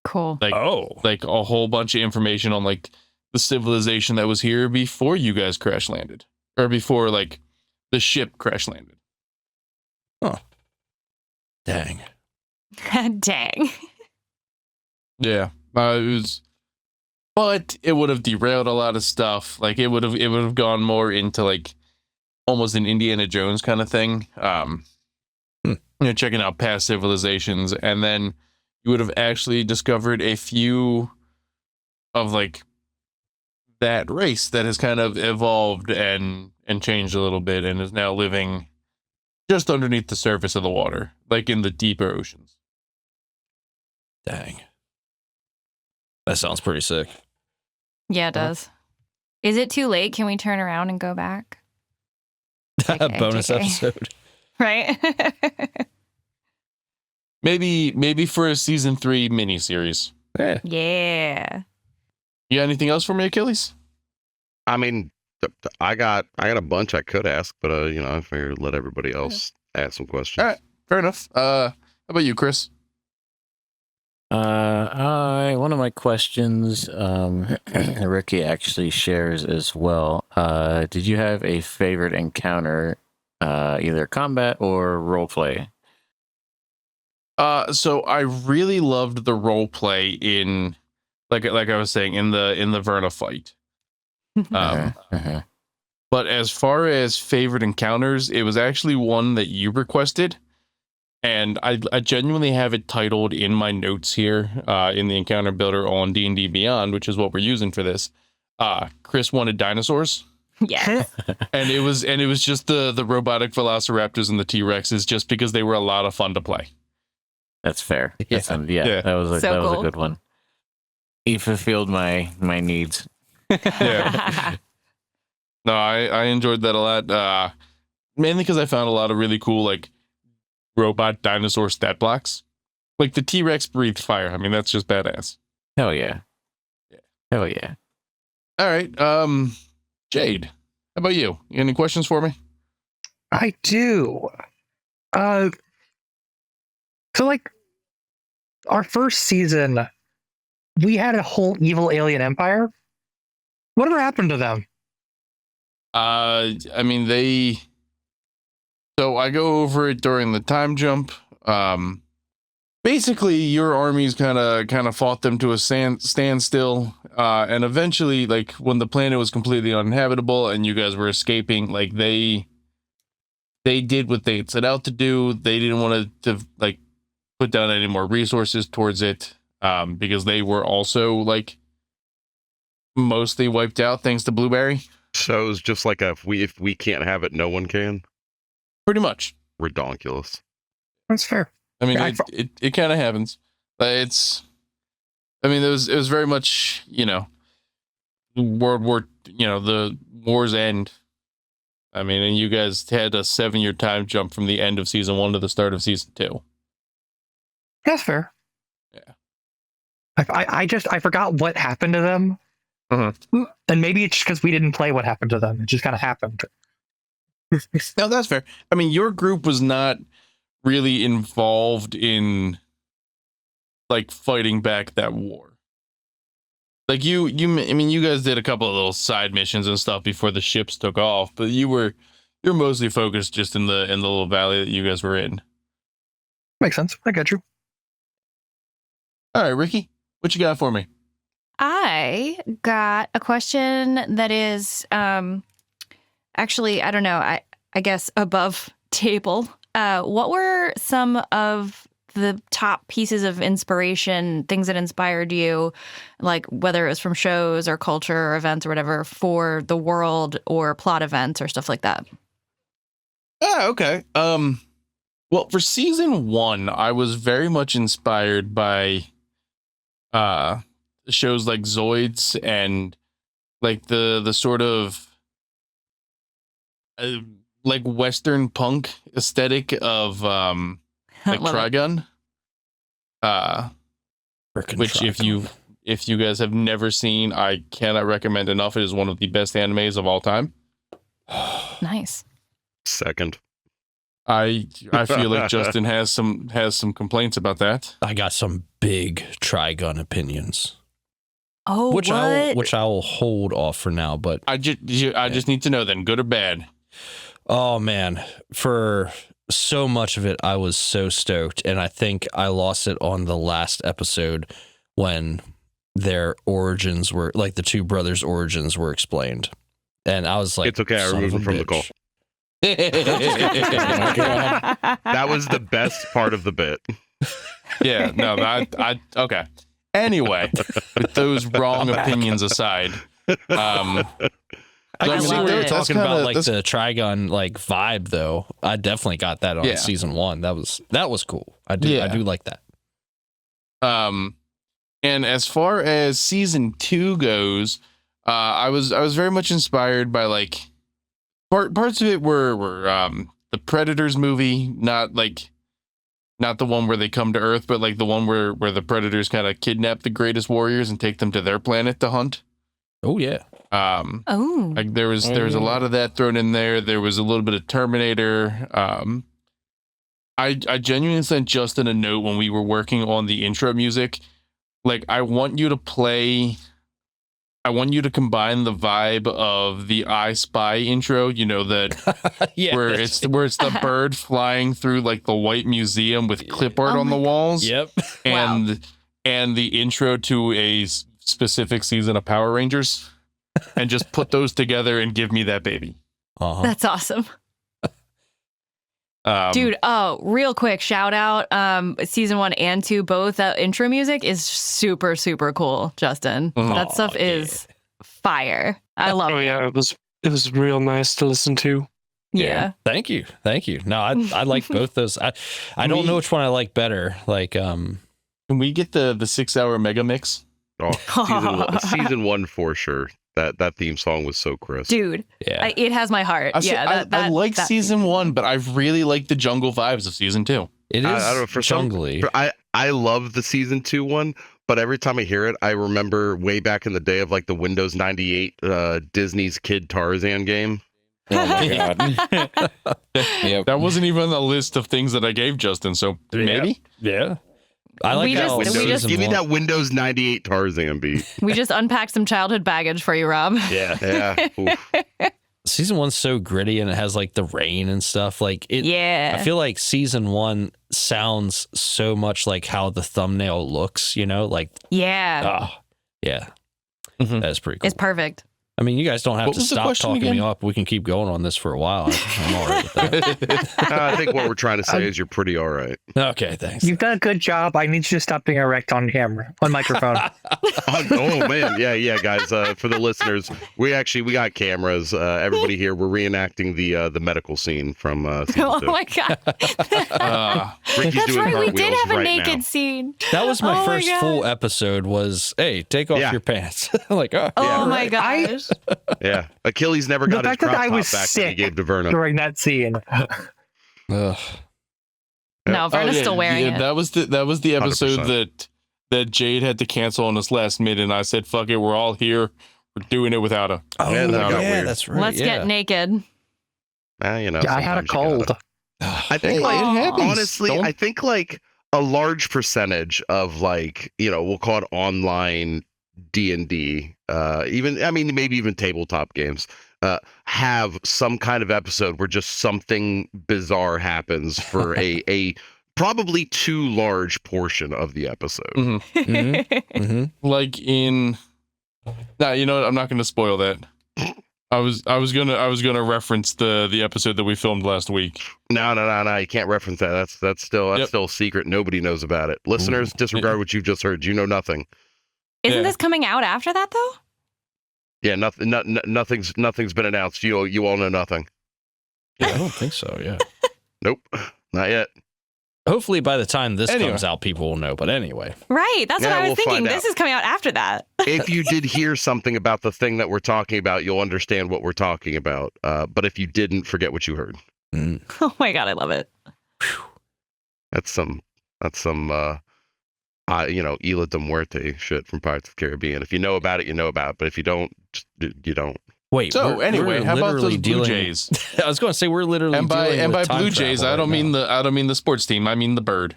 Cool. Like like a whole bunch of information on like the civilization that was here before you guys crash landed, or before like the ship crash landed. Dang. Dang. Yeah, it was, but it would have derailed a lot of stuff. Like it would have gone more into almost an Indiana Jones kind of thing. Checking out past civilizations, and then you would have actually discovered a few of like that race that has kind of evolved and changed a little bit and is now living just underneath the surface of the water, like in the deeper oceans. Dang. That sounds pretty sick. Yeah, it does. Is it too late? Can we turn around and go back? JK, Bonus JK. episode. Right? Maybe for a season 3 miniseries. Yeah. Yeah. You got anything else for me, Achilles? I mean, I got a bunch I could ask, but I figured let everybody else ask some questions. All right, fair enough. How about you, Chris? One of my questions, Ricky actually shares as well. Did you have a favorite encounter, either combat or roleplay? So I really loved the role play in, like I was saying, in the Verna fight. But as far as favorite encounters, it was actually one that you requested, and I genuinely have it titled in my notes here in the encounter builder on D&D Beyond, which is what we're using for this. Chris wanted dinosaurs. Yes. And it was just the robotic velociraptors and the T-Rexes, just because they were a lot of fun to play. That's fair. Yeah. That was a, So that was cool. a good one. He fulfilled my needs. Yeah. No, I enjoyed that a lot. Mainly because I found a lot of really cool like robot dinosaur stat blocks. Like the T-Rex breathed fire. I mean, that's just badass. Hell yeah. Yeah. Hell yeah. All right. Jade, how about you? Any questions for me? I do. So like our first season, we had a whole evil alien empire. Whatever happened to them? I mean, so I go over it during the time jump. Basically your armies kind of fought them to a standstill. And eventually, like when the planet was completely uninhabitable and you guys were escaping, like they did what they had set out to do. They didn't want to like put down any more resources towards it, because they were also like mostly wiped out thanks to Blueberry. So it was just like if we can't have it, no one can. Pretty much. redonkulous. That's fair. I mean, Yeah, it kind of happens. It's, I mean, it was very much, World War, the war's end. I mean, and you guys had a 7-year time jump from the end of season 1 to the start of season 2. That's fair. Yeah. I forgot what happened to them. And maybe it's because we didn't play what happened to them. It just kind of happened. No, that's fair. I mean, your group was not really involved in like fighting back that war. Like you guys did a couple of little side missions and stuff before the ships took off, but you're mostly focused just in the little valley that you guys were in. Makes sense. I get you. All right, Ricky, what you got for me? I got a question that is actually, I don't know, I guess above table. What were some of the top pieces of inspiration, things that inspired you, like whether it was from shows or culture or events or whatever, for the world or plot events or stuff like that? Okay. Well, for season 1, I was very much inspired by shows like Zoids and like the sort of like Western punk aesthetic of like Trigun. Which if you guys have never seen, I cannot recommend enough. It is one of the best animes of all time. Nice. Second. I feel like Justin has some complaints about that. I got some big Trigun opinions. Oh, which I'll hold off for now, but I just need to know then, good or bad. Oh man, for so much of it I was so stoked, and I think I lost it on the last episode when their origins were, like, the two brothers' origins were explained. And I was like, it's okay, I removed him from the call. That was the best part of the bit. Yeah, no, I okay. Anyway, with those wrong opinions aside, I can see mean, what you're that's talking kinda- about, like that's- the Trigun like vibe though. I definitely got that on season 1. That was cool. I do like that. And as far as season 2 goes, I was very much inspired by like parts of it were the Predators movie, not the one where they come to Earth, but like the one where the Predators kind of kidnap the greatest warriors and take them to their planet to hunt. Oh yeah. Like there was a lot of that thrown in there. There was a little bit of Terminator. I genuinely sent Justin a note when we were working on the intro music. Like, I want you to combine the vibe of the I Spy intro, that Yeah. where it's the bird flying through like the white museum with clip art on the walls. Yep. And the intro to a specific season of Power Rangers. And just put those together and give me that baby. Uh-huh. That's awesome. Dude, real quick shout out, season 1 and 2, both. That intro music is super, super cool, Justin. That stuff is fire. I love it. Yeah, it was real nice to listen to. Yeah. Thank you. No, I like both those. I don't know which one I like better. Like, can we get the 6-hour mega mix? Oh, season 1 for sure. That theme song was so crisp. Dude, yeah, it has my heart. I like season 1, but I really like the jungle vibes of season 2. it is I don't know, for jungly. I love the season 2 one, but every time I hear it, I remember way back in the day of like the Windows 98 Disney's Kid Tarzan game. Oh my god. Yep. That wasn't even on the list of things that I gave Justin, so maybe? Yeah. I like We how just- season Give me 1 that Windows 98 Tarzan beat. We just unpacked some childhood baggage for you, Rob. Yeah. Yeah. Oof. Season 1's so gritty, and it has like the rain and stuff. Like it. Yeah. I feel like season 1 sounds so much like how the thumbnail looks. Like Yeah. yeah, Mhm. that's pretty cool. It's perfect. I mean, you guys don't have What to was the stop question talking me again? up. We can keep going on this for a while. I'm all right with that. I think what we're trying to say is you're pretty all right. Okay, thanks. You've done a good job. I need you to stop being erect on camera, on microphone. Oh man, yeah, guys. For the listeners, we got cameras. Everybody here, we're reenacting the medical scene from season Oh 2. my god. Ricky's That's doing right. We did cartwheels have a right naked now. scene. That was my Oh my first God. full episode was, hey, take off Yeah. your pants. Like, oh, Oh Yeah, my right. gosh. Yeah, Achilles never The got his fact that crop I top was back that he sick gave to Verna. during that scene. ugh. No, Verna's still wearing it. That was the episode 100%. that Jade had to cancel on us last minute, and I said, "Fuck it, we're all here. We're doing it without her." Oh, Yeah, that got yeah, weird. that's right. Let's yeah. get naked. You know, Yeah, I had a sometimes you gotta- cold. I think Hey, like it happens. honestly, Don't- I think like a large percentage of like, we'll call it online D&D, maybe even tabletop games, have some kind of episode where just something bizarre happens for a probably too large portion of the episode. Mm-hmm. Like in, nah, you know what? I'm not going to spoil that. I was gonna reference the episode that we filmed last week. No, you can't reference that. That's still a secret. Nobody knows about it. Listeners, disregard what you've just heard. You know nothing. Isn't Yeah. this coming out after that though? Yeah, nothing's been announced. You all know nothing. Yeah, I don't think so. Yeah. Nope, not yet. Hopefully, by the time this Anyway. comes out, people will know. But anyway, Right. That's what Yeah, I was we'll thinking. find This out. is coming out after that. If you did hear something about the thing that we're talking about, you'll understand what we're talking about. But if you didn't, forget what you heard. Oh my god, I love it. That's some Isla de Muerte shit from Pirates of the Caribbean. If you know about it, you know about it. But if you don't, you don't. wait. So anyway, how about those Blue Jays? I was going to say we're literally And by dealing with time Blue Jays, travel I don't right mean now. the sports team. I mean the bird.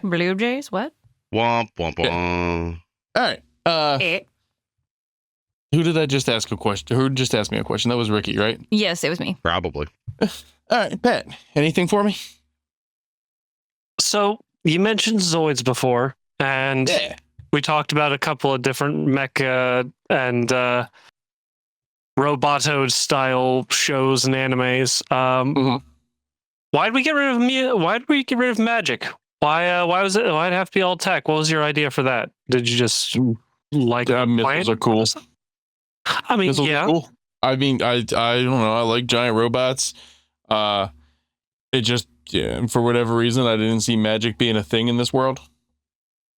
Blue Jays, what? Womp womp womp. All right. Who did I just ask a question? Who just asked me a question? That was Ricky, right? Yes, it was me. Probably. All right, Pat. Anything for me? So you mentioned Zoids before, and we talked about a couple of different mecha and Roboto style shows and animes. Mhm. Why'd we get rid of Why'd we get rid of magic? Why was it? Why'd it have to be all tech? What was your idea for that? Did you just like Missiles are cool. I mean, Missiles are yeah. cool. I mean, I don't know. I like giant robots. It just for whatever reason I didn't see magic being a thing in this world.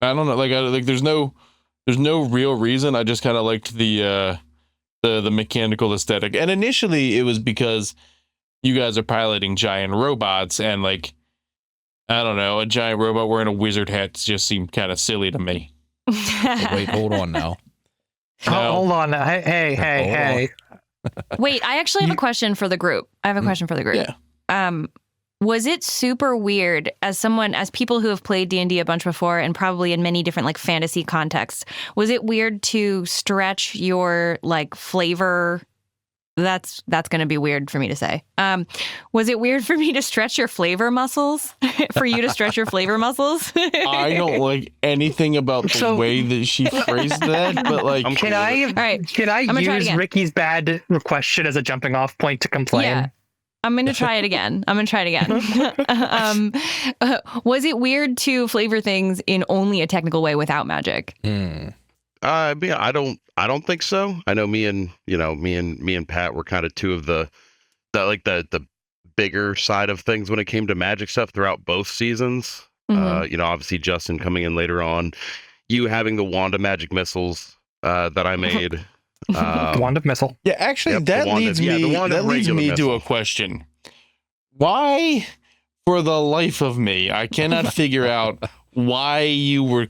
I don't know. Like there's no real reason. I just kind of liked the mechanical aesthetic. And initially it was because you guys are piloting giant robots, and like, I don't know, a giant robot wearing a wizard hat just seemed kind of silly to me. Oh, wait, hold on now. Oh, No. hold on. Hey. Wait, I actually have a question for the group. Yeah. Was it super weird as people who have played D&D a bunch before and probably in many different like fantasy contexts, was it weird to stretch your like flavor? That's going to be weird for me to say. Was it weird for me to stretch your flavor muscles? For you to stretch your flavor muscles? I don't like anything about the So- way that she phrased that, but like, I'm Can cool with I it. All right. can I gonna try it use again. Ricky's bad question as a jumping off point to complain? Yeah. I'm going to try it again. Was it weird to flavor things in only a technical way without magic? Hmm. Yeah, I don't think so. I know me and Pat were kind of two of the bigger side of things when it came to magic stuff throughout both seasons. Mhm. Obviously Justin coming in later on, you having the wand of magic missiles that I made. Wand of missile. yeah, actually, Yep, the that wand leads of- yeah, the me wand of that leads regular me to a missile. question. Why, for the life of me, I cannot figure out why you were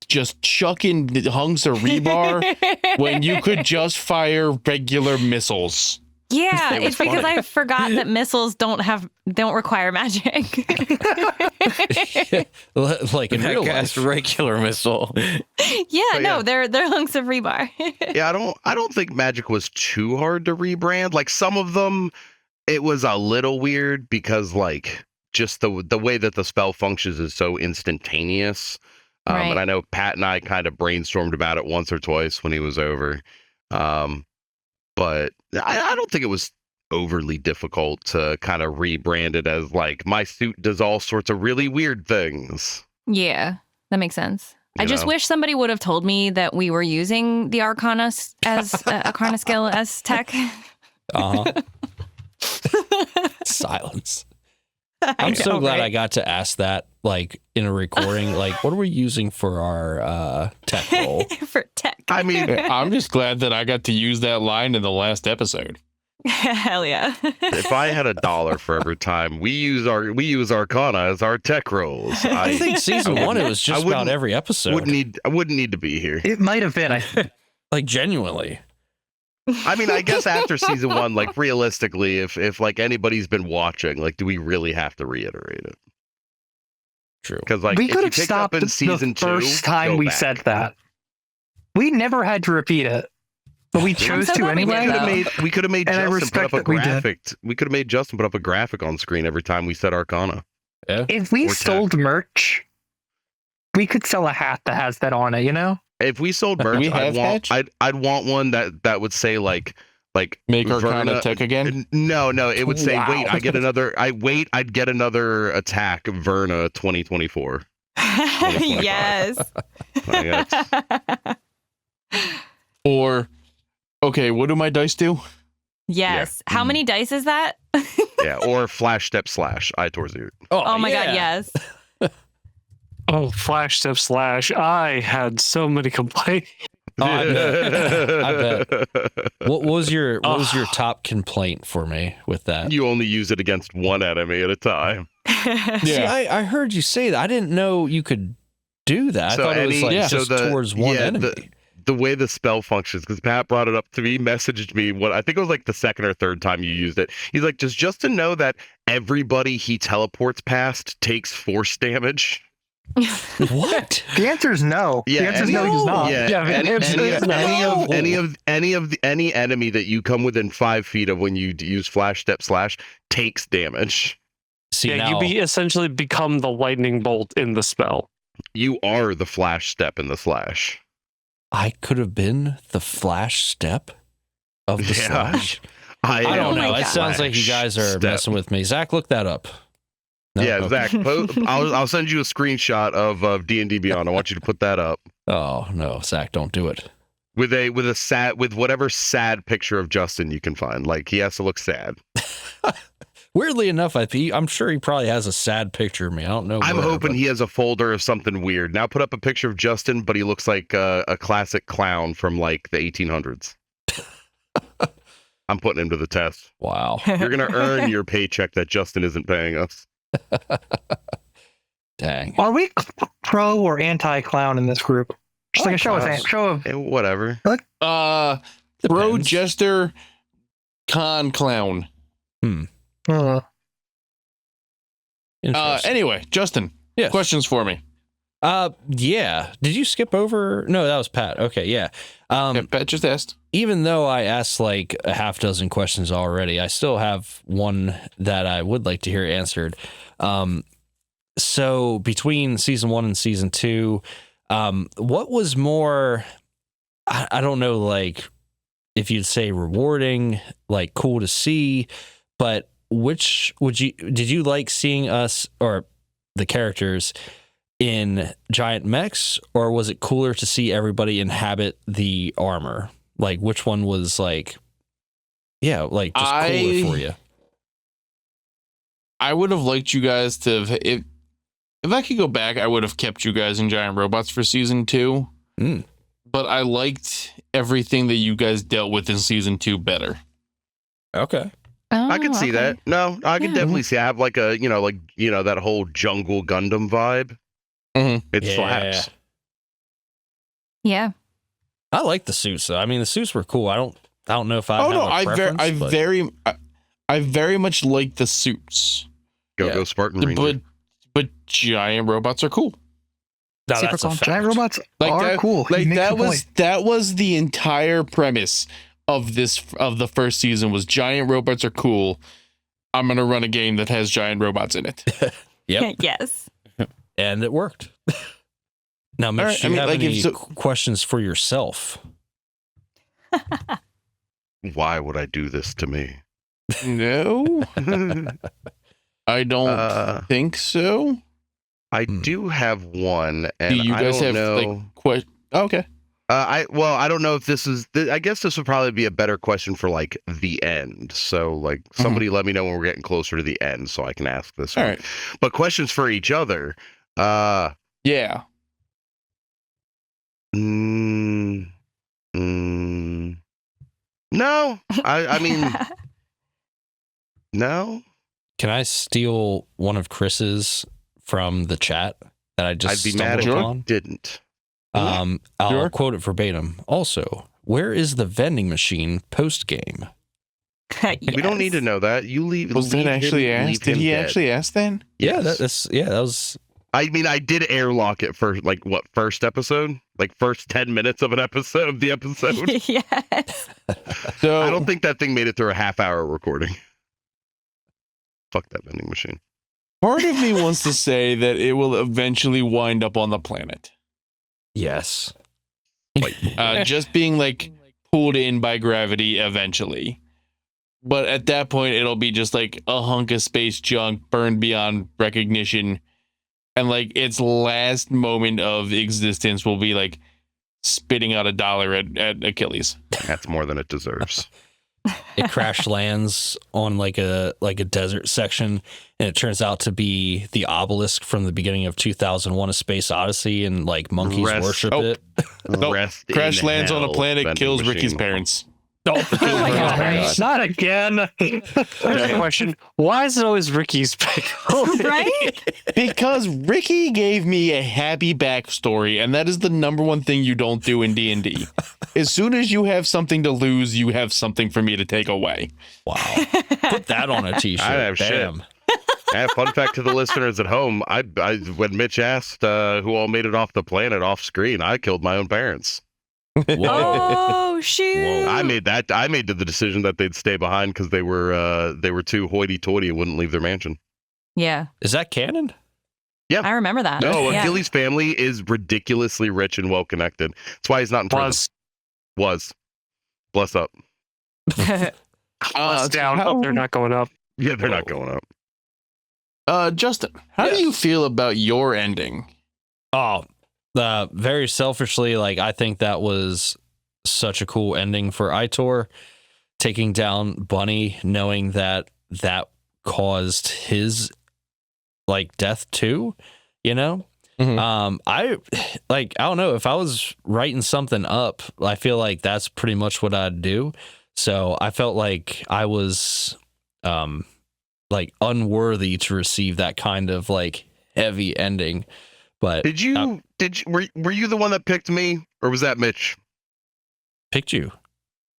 just chucking hunks of rebar when you could just fire regular missiles. Yeah, It was it's because funny. I forgot that missiles don't require magic. Like in real Gas life. regular missile. Yeah, But no, yeah. they're hunks of rebar. Yeah, I don't think magic was too hard to rebrand. Like some of them, it was a little weird because like just the way that the spell functions is so instantaneous. Right. And I know Pat and I kind of brainstormed about it once or twice when he was over. But I don't think it was overly difficult to kind of rebrand it as like my suit does all sorts of really weird things. Yeah, that makes sense. I You just know? wish somebody would have told me that we were using the arcana as arcana skill as tech. Silence. I I'm so know, glad right? I got to ask that, like, in a recording. Like, what are we using for our tech roll? For tech. I mean, I'm just glad that I got to use that line in the last episode. Hell yeah. if I had $1 for every time we use Arcana as our tech rolls, I think season one, it was I just wouldn't- about every episode. I wouldn't need to be here. It might have been. Like, genuinely. I mean, I guess after season one, like realistically, if like anybody's been watching, like, do we really have to reiterate it? True. Because like we if could you have picked stopped up in season the first two, time go we back. said that. We never had to repeat it, but we chose so to glad we anyway. did, We could have made And I Justin put up respect a that we did. graphic. We could have made Justin put up a graphic on screen every time we said Arcana. If we Or tech. sold merch, we could sell a hat that has that on it. You know? If we sold merch, we have hatch? I'd want one that would say like Make Arcana Verna- tech again? No, it would say Wow. wait, I'd get another attack Verna 2024. Yes. Like, that's- Or, okay, what do my dice do? Yes. How many dice is that? yeah, or flash step slash I Torzu. Oh my god, yes. Oh, flash step slash. I had so many complaints. Oh, I bet. What was your top complaint for me with that? You only use it against one enemy at a time. See, I heard you say that. I didn't know you could do that. I So thought it was any- like yeah. just So the- towards one yeah, enemy. The way the spell functions, because Pat brought it up to me, messaged me what I think it was like the second or third time you used it. He's like, does Justin know that everybody he teleports past takes force damage? What? The answer is no. Yeah, the answer is no. He does not. Yeah, Yeah, any enemy that you come within 5 feet of when you use flash step slash takes damage. See, Yeah, now, you essentially become the lightning bolt in the spell. You are the flash step in the slash. I could have been the flash step of the Yeah. slash. I I am don't know. my It God. sounds like you guys are Step. messing with me. Zach, look that up. No? Yeah, Okay. Zach. I'll send you a screenshot of D&D Beyond. I want you to put that up Oh no, Zach, don't do it. with whatever sad picture of Justin you can find. Like he has to look sad. Weirdly enough, I'm sure he probably has a sad picture of me. I don't know. I'm where, hoping but- he has a folder of something weird. Now put up a picture of Justin, but he looks like a classic clown from like the 1800s. I'm putting him to the test. Wow. You're gonna earn your paycheck that Justin isn't paying us. Dang. Are we pro or anti clown in this group? Just like a show clowns. of Whatever. Pro Depends. jester, con clown. Interesting. Anyway, Justin, Yes. questions for me. Yeah. Did you skip over? No, that was Pat. Okay, yeah. Yeah, Pat just asked. Even though I asked like a half dozen questions already, I still have one that I would like to hear answered. So between season 1 and season 2, what was more, I don't know, like if you'd say rewarding, like cool to see, but which did you like seeing us or the characters in giant mechs, or was it cooler to see everybody inhabit the armor? Like which one was like, yeah, like just cooler for you? I would have liked you guys to have, if I could go back, I would have kept you guys in giant robots for season 2. Mm. But I liked everything that you guys dealt with in season 2 better. Okay. I could see that. No, I could Yeah. definitely see. I have like a, that whole jungle Gundam vibe. It Yeah. slaps. Yeah. I like the suits though. I mean, the suits were cool. I don't know if I. Oh no, have a preference, but- I very much like the suits. Go Spartan Ranger. But giant robots are cool. No, super that's a cool. fact. Giant robots Like are that, cool. Like He makes that a was point. the entire premise of the first season was giant robots are cool. I'm gonna run a game that has giant robots in it. Yep, Yes. and it worked. Now, Mitch, All right, do you have any if so- questions for yourself? Why would I do this to me? No, I don't think so. I do have one, and Do you I guys don't have know. like question? Okay. I don't know if this is. I guess this would probably be a better question for like the end. So like somebody let me know when we're getting closer to the end, so I can ask this All one. right. But questions for each other. Yeah. No, I mean, no. Can I steal one of Chris's from the chat that I just I'd be mad if stumbled you on? didn't. I'll Sure. quote it verbatim. Also, where is the vending machine post game? We don't need to know that. You leave. Was that leave actually him, leave asked? Did him he dead. actually ask then? Yeah, Yes. that was. I mean, I did airlock it for like what first episode, like first 10 minutes of an episode of the episode. Yes. So I don't think that thing made it through a half-hour recording. Fuck that vending machine. part of me wants to say that it will eventually wind up on the planet. Yes. Just being like pulled in by gravity eventually. But at that point, it'll be just like a hunk of space junk burned beyond recognition. And like its last moment of existence will be like spitting out $1 at Achilles. That's more than it deserves. It crash lands on like a desert section, and it turns out to be the obelisk from the beginning of 2001: A Space Odyssey, and like monkeys Rest- worship oh. it. Nope. Rest Crash in lands on a hell, planet, vending kills machine. Ricky's parents. Oh my God. Not again. Here's a question: why is it always Ricky's pick? Right? Because Ricky gave me a happy backstory, and that is the number one thing you don't do in D&D. As soon as you have something to lose, you have something for me to take away. Wow. Put that on a t-shirt. I have shit. Damn. And fun fact to the listeners at home: I when Mitch asked who all made it off the planet off screen, I killed my own parents. Oh shoot! I made the decision that they'd stay behind because they were too hoity-toity and wouldn't leave their mansion. Yeah, Is that canon? I remember that. No, Yeah. Achilles' family is ridiculously rich and well connected. That's why he's not in prison. Was. Bless up. Let's down. how- Oh, they're not going up. Yeah, they're not going up. Justin, how do you feel about your ending? Oh, very selfishly, like I think that was such a cool ending for Aitor, taking down Bunny, knowing that caused his like death too, you know? Mhm. I don't know, if I was writing something up, I feel like that's pretty much what I'd do. So I felt like I was like unworthy to receive that kind of like heavy ending. But Were you the one that picked me, or was that Mitch? picked you.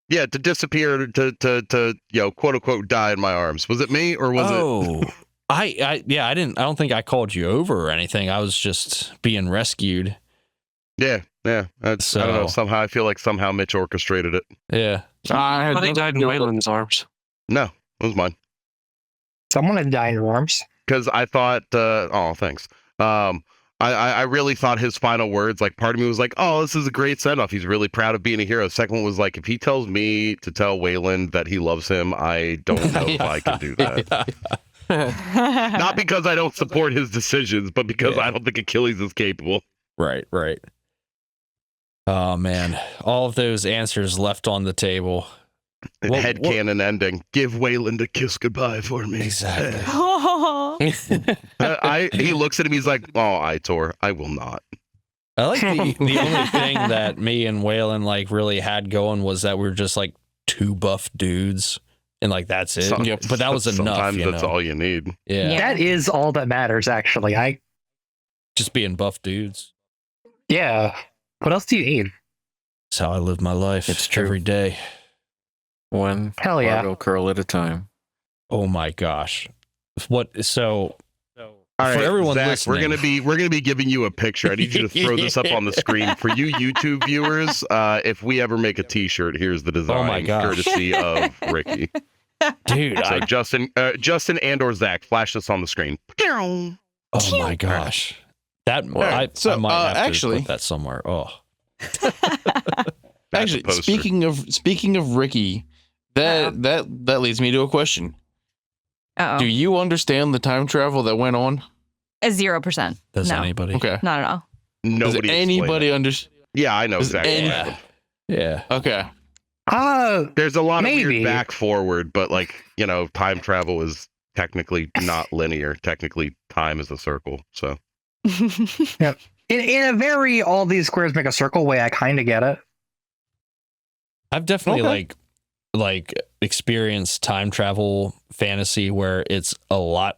Yeah, to disappear, to quote unquote die in my arms. Was it me, or was it? I don't think I called you over or anything. I was just being rescued. Yeah. That's, I don't know. Somehow I feel like Mitch orchestrated it. Yeah. I think died in Wayland's arms. No, it was mine. Someone had died in your arms. Because I thought, oh, thanks. I really thought his final words, like part of me was like, oh, this is a great send off. He's really proud of being a hero. Second one was like, if he tells me to tell Wayland that he loves him, I don't know if I can do that. Not because I don't support his decisions, but because I don't think Achilles is capable. Right. Oh man, all of those answers left on the table. Headcanon ending. Give Wayland a kiss goodbye for me. Exactly. Oh. He looks at him. He's like, "Oh, Aitor, I will not." I like the only thing that me and Waylon like really had going was that we were just like two buff dudes, and like that's it. But that was enough. Sometimes that's all you need. Yeah. That is all that matters, actually. Just being buff dudes. Yeah. What else do you need? It's how I live my life. It's true. Every day. One Hell yeah. Fargo curl at a time. Oh my gosh. What? So All right, for everyone Zach, listening, we're gonna be giving you a picture. I need you to throw this up on the screen for you YouTube viewers. If we ever make a T-shirt, here's the design, Oh my gosh. courtesy of Ricky. dude. So Justin and/or Zach, flash this on the screen. Oh my gosh. That right, so, I might have to actually- put that somewhere. Oh. That's a Actually, poster. speaking of Ricky, that leads me to a question. Uh-oh. Do you understand the time travel that went on? 0%. Does No, anybody? Okay. not at all. Nobody. Does anybody understand? Yeah, I know Does exactly. any- what happened. Yeah. Okay. There's a lot of Maybe. weird back forward, but like, time travel is technically not linear. Technically, time is a circle. So In a very all these squares make a circle way, I kind of get it. I've definitely Okay. like experienced time travel fantasy where it's a lot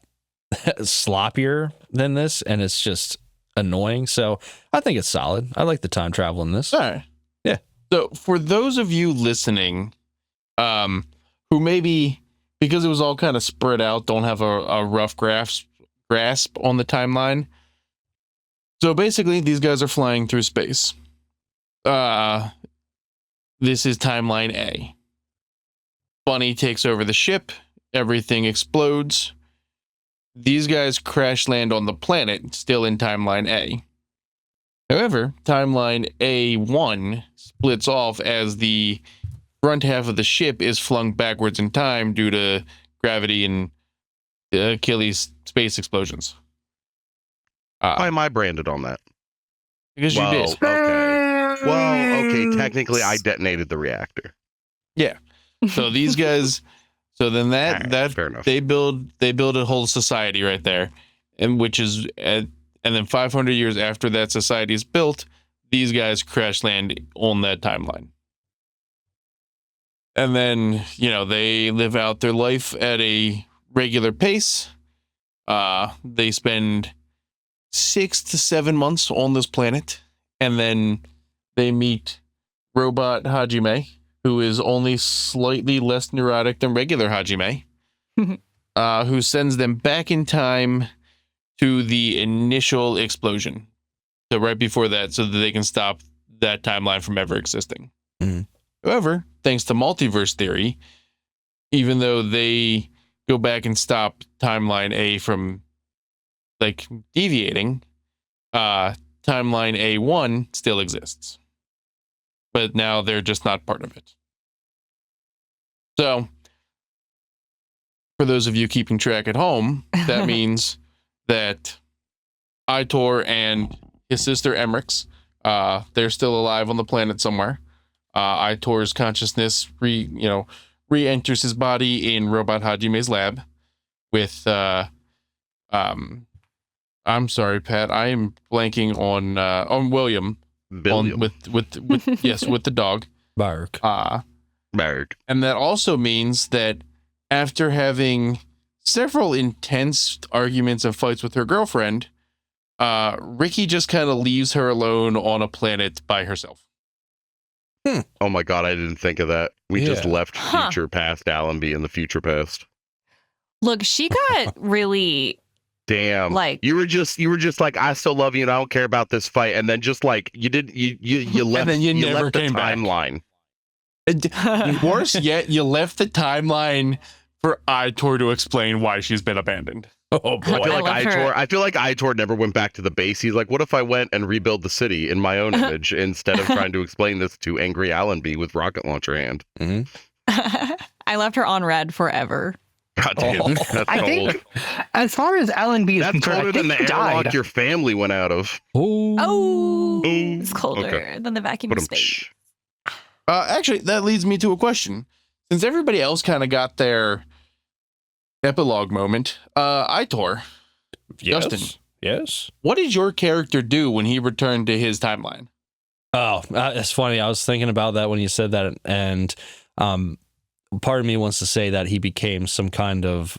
sloppier than this, and it's just annoying. So I think it's solid. I like the time travel in this. All right. Yeah. So for those of you listening, who maybe because it was all kind of spread out, don't have a rough grasp on the timeline. So basically, these guys are flying through space. This is timeline A. Bunny takes over the ship. Everything explodes. These guys crash land on the planet, still in timeline A. However, timeline A1 splits off as the front half of the ship is flung backwards in time due to gravity and Achilles' space explosions. why am I branded on that? Because you did. Okay. Well, okay. Technically, I detonated the reactor. So these guys, so then All right, fair enough. they build a whole society right there, and which is and then 500 years after that society is built, these guys crash land on that timeline. And then, they live out their life at a regular pace. They spend 6 to 7 months on this planet, and then they meet robot Hajime, who is only slightly less neurotic than regular Hajime, who sends them back in time to the initial explosion. So right before that, so that they can stop that timeline from ever existing. Mhm. However, thanks to multiverse theory, even though they go back and stop timeline A from deviating, timeline A1 still exists. But now they're just not part of it. So, for those of you keeping track at home, that means that Aitor and his sister Emrix, they're still alive on the planet somewhere. Aitor's consciousness re-enters his body in Robot Hajime's lab with I'm sorry, Pat. I am blanking on William. Billion. With yes, with the dog. Bark. Married. And that also means that after having several intense arguments and fights with her girlfriend, Ricky just kind of leaves her alone on a planet by herself. Oh my god, I didn't think of that. We just Yeah. left future past Allenby in the future past. Look, she got really Damn. Like- you were just like, I still love you and I don't care about this fight, and then just like you left, then you never left the came back. timeline. Worse yet, you left the timeline for Aitor to explain why she's been abandoned. Oh boy. I feel like Aitor never went back to the base. He's like, what if I went and rebuild the city in my own image instead of trying to explain this to angry Allenby with rocket launcher hand? I left her on red forever. God damn, that's I cold. think, as far as Allenby is That's concerned, colder I than think the he airlock died. your family went out of. Oh, Ooh. it's colder Okay. than the vacuum of space. Actually, that leads me to a question. Since everybody else kind of got their epilogue moment, Aitor, Yes. Justin. Yes. what did your character do when he returned to his timeline? Oh, it's funny. I was thinking about that when you said that, and part of me wants to say that he became some kind of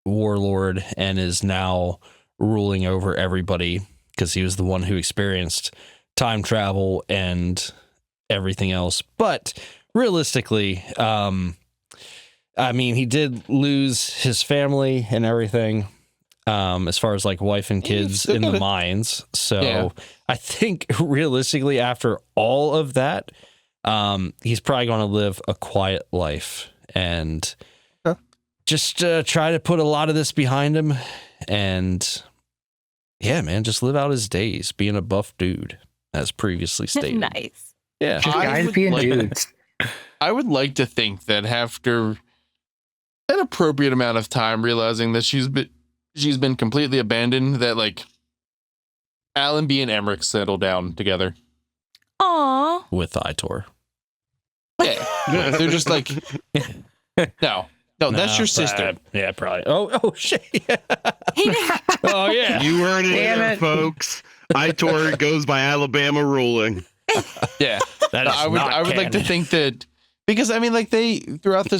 warlord and is now ruling over everybody because he was the one who experienced time travel and everything else. But realistically, I mean, he did lose his family and everything, as far as like wife and kids still in got the it. mines. So Yeah. I think realistically, after all of that, he's probably going to live a quiet life and just try to put a lot of this behind him. And yeah, man, just live out his days being a buff dude, as previously stated. Nice. Yeah. Just I guys would being like- dudes. I would like to think that after an appropriate amount of time realizing that she's been completely abandoned, that like Allenby and Emmerich settle down together. Aw. With Itor. Yeah. They're just like, no, that's your sister. Yeah, probably. Oh shit. He, Oh yeah. You heard it Damn here, it. folks. Itor goes by Alabama ruling. Yeah. That is I would like to canon. think that, because I mean, like they throughout the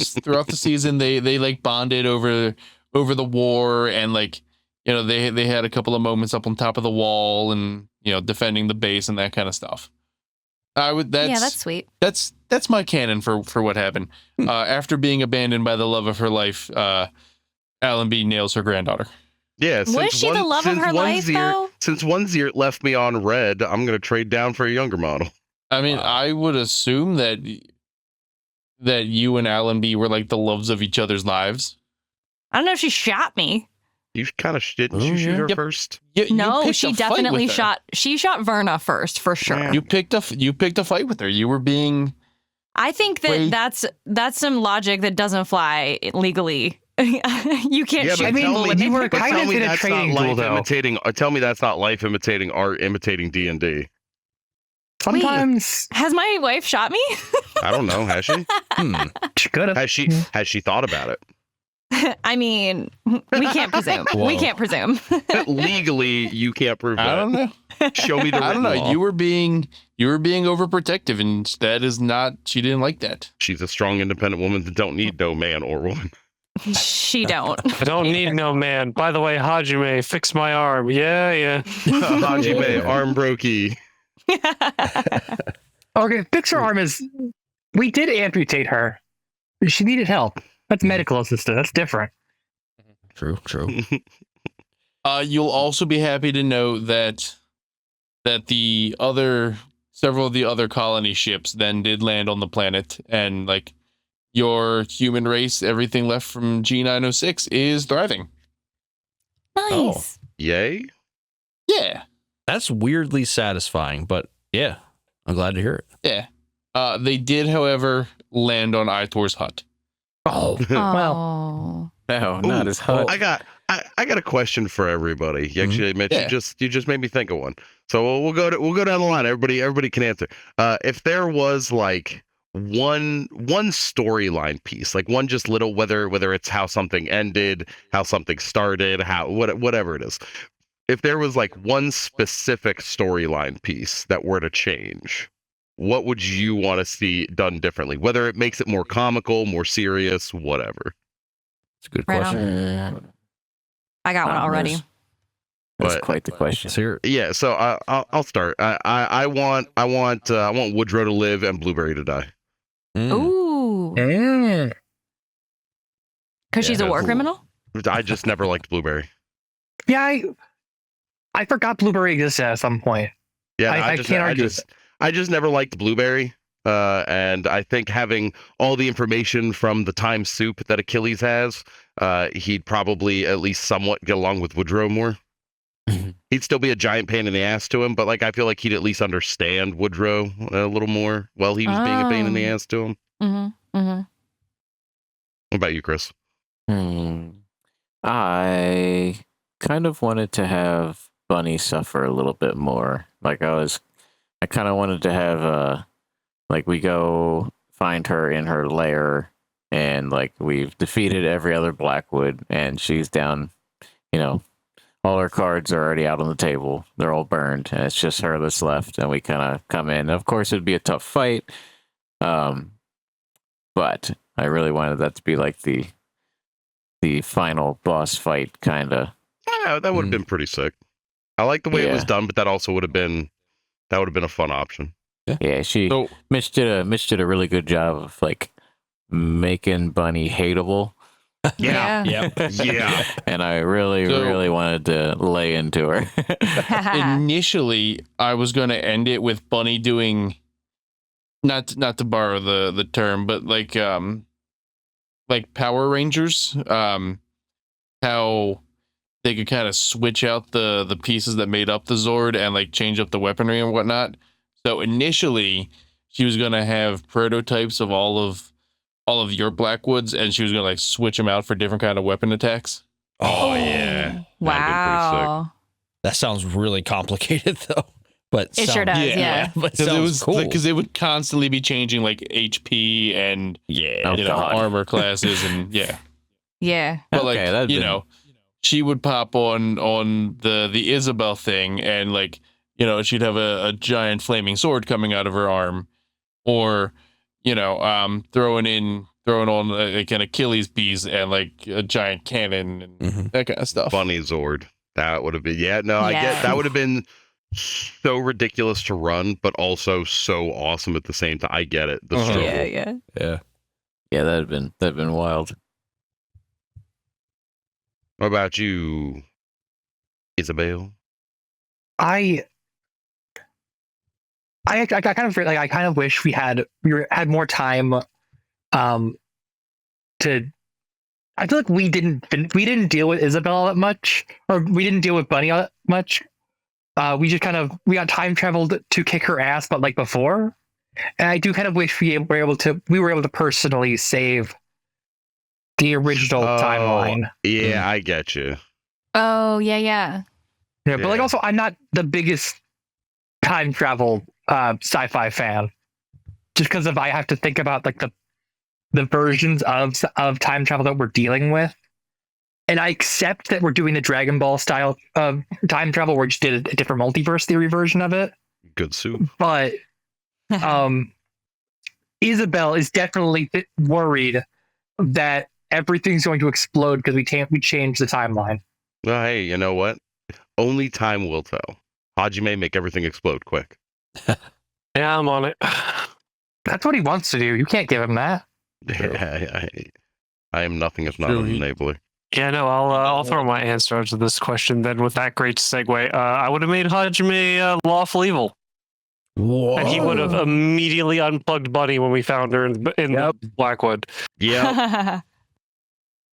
season they like bonded over the war, and like, you know, they had a couple of moments up on top of the wall and, you know, defending the base and that kind of stuff. yeah, that's sweet. That's my canon for what happened. After being abandoned by the love of her life, Allenby nails her granddaughter. Yeah. Was she the love of her life, though? Since one Ziert left me on red, I'm gonna trade down for a younger model. I mean, I would assume that you and Allenby were like the loves of each other's lives. I don't know if she shot me. You kind of didn't you Oh, shoot yeah. her Yep. first? You No, picked she a fight definitely with her. shot. She shot Verna first, for sure. Yeah. You picked a fight with her. You were being. I think that Wait. that's some logic that doesn't fly legally. You can't Yeah, shoot but people tell me- with you were But kind tell of me in a that's trading not duel, life though. imitating. Tell me that's not life imitating art, imitating D&D. Sometimes Has my wife shot me? I don't know. Has she? she could have. Has she thought about it? I mean, we can't presume. We Whoa. can't presume. Legally, you can't prove that. I don't know. Show me the. I don't written know. law. You were being overprotective, and that is not. She didn't like that. She's a strong, independent woman that don't need no man or woman. She don't. I don't need no man. By the way, Hajime, fix my arm. Yeah. Hajime, Yeah. arm brokey. Okay, fix her arm is. We did amputate her. She needed help. That's medical assistant. That's different. True. You'll also be happy to know that several of the other colony ships then did land on the planet, and like your human race, everything left from G906 is thriving. Nice. Yay! Yeah, That's weirdly satisfying, but yeah, I'm glad to hear it. yeah. They did, however, land on Itor's hut. Oh, Oh. No, not Ooh, his hut. I got a question for everybody. You actually, Mitch, Yeah. you just made me think of one. So we'll go down the line. Everybody can answer. If there was like one storyline piece, like one just little, whether it's how something ended, how something started, whatever it is. If there was like one specific storyline piece that were to change, what would you want to see done differently? Whether it makes it more comical, more serious, whatever. it's a good Right question. I got one already. That's But- quite the question. Let's hear it. Yeah, so I'll start. I want Woodrow to live and Blueberry to die. Mm. Ooh. Yeah. Because she's a Yeah, war cool. criminal? I just never liked Blueberry. Yeah, I forgot Blueberry existed at some point. Yeah, I can't argue with I just never liked Blueberry. And I think having all the information from the time soup that Achilles has, he'd probably at least somewhat get along with Woodrow more. He'd still be a giant pain in the ass to him, but like I feel like he'd at least understand Woodrow a little more while he was being a pain in the ass to him. Mm-hmm. Mm-hmm. What about you, Chris? I kind of wanted to have Bunny suffer a little bit more. Like I kind of wanted to have like we go find her in her lair, and like we've defeated every other Blackwood, and she's down. You know, all her cards are already out on the table. They're all burned, and it's just her that's left. And we kind of come in. Of course, it'd be a tough fight, but I really wanted that to be like the final boss fight, kind of. Yeah, that would have been pretty sick. I like the way it was Yeah. done, but that also would have been a fun option. Yeah, So Mitch did a really good job of like making Bunny hateable. Yeah. Yep. Yeah. And I really, So- really wanted to lay into her. initially, I was going to end it with Bunny doing, not to borrow the term, but like Power Rangers, how they could kind of switch out the pieces that made up the Zord and like change up the weaponry and whatnot. So initially, she was gonna have prototypes of all of your Blackwoods, and she was gonna like switch them out for different kind of weapon attacks. Oh yeah. Wow. That sounds really complicated though. But It sure does, yeah. But Because it sounds was cool. because they would constantly be changing like HP and yeah. you know armor classes and yeah. Yeah. But Okay, like that'd you been- know, she would pop on the Isabel thing, and like you know she'd have a giant flaming sword coming out of her arm, or you know throwing on like an Achilles piece and like a giant cannon and that kind of stuff. Bunny Zord. That would have been I Yeah. get that would have been so ridiculous to run, but also so awesome at the same time. I get it. The Uh-huh. struggle. Yeah. Yeah. Yeah, that'd been wild. What about you, Isabel? I kind of wish we had more time to I feel like we didn't deal with Isabel that much, or we didn't deal with Bunny that much. We just we got time traveled to kick her ass, but like before. And I do kind of wish we were able to personally save the original timeline. Yeah, I get you. Oh, yeah. Yeah, but like Yeah. also I'm not the biggest time travel sci-fi fan, just because I have to think about like the versions of time travel that we're dealing with. And I accept that we're doing the Dragon Ball style of time travel, where we just did a different multiverse theory version of it. Good soup. But Isabel is definitely worried that everything's going to explode because we changed the timeline. Well, hey, you know what? Only time will tell. Hajime, make everything explode quick. Yeah, I'm on it. That's what he wants to do. You can't give him that. I am nothing if not True, an he- enabler. Yeah, no, I'll throw my answer to this question then with that great segue. I would have made Hajime lawful evil. Whoa. And he would have immediately unplugged Bunny when we found her in Blackwood. Yeah.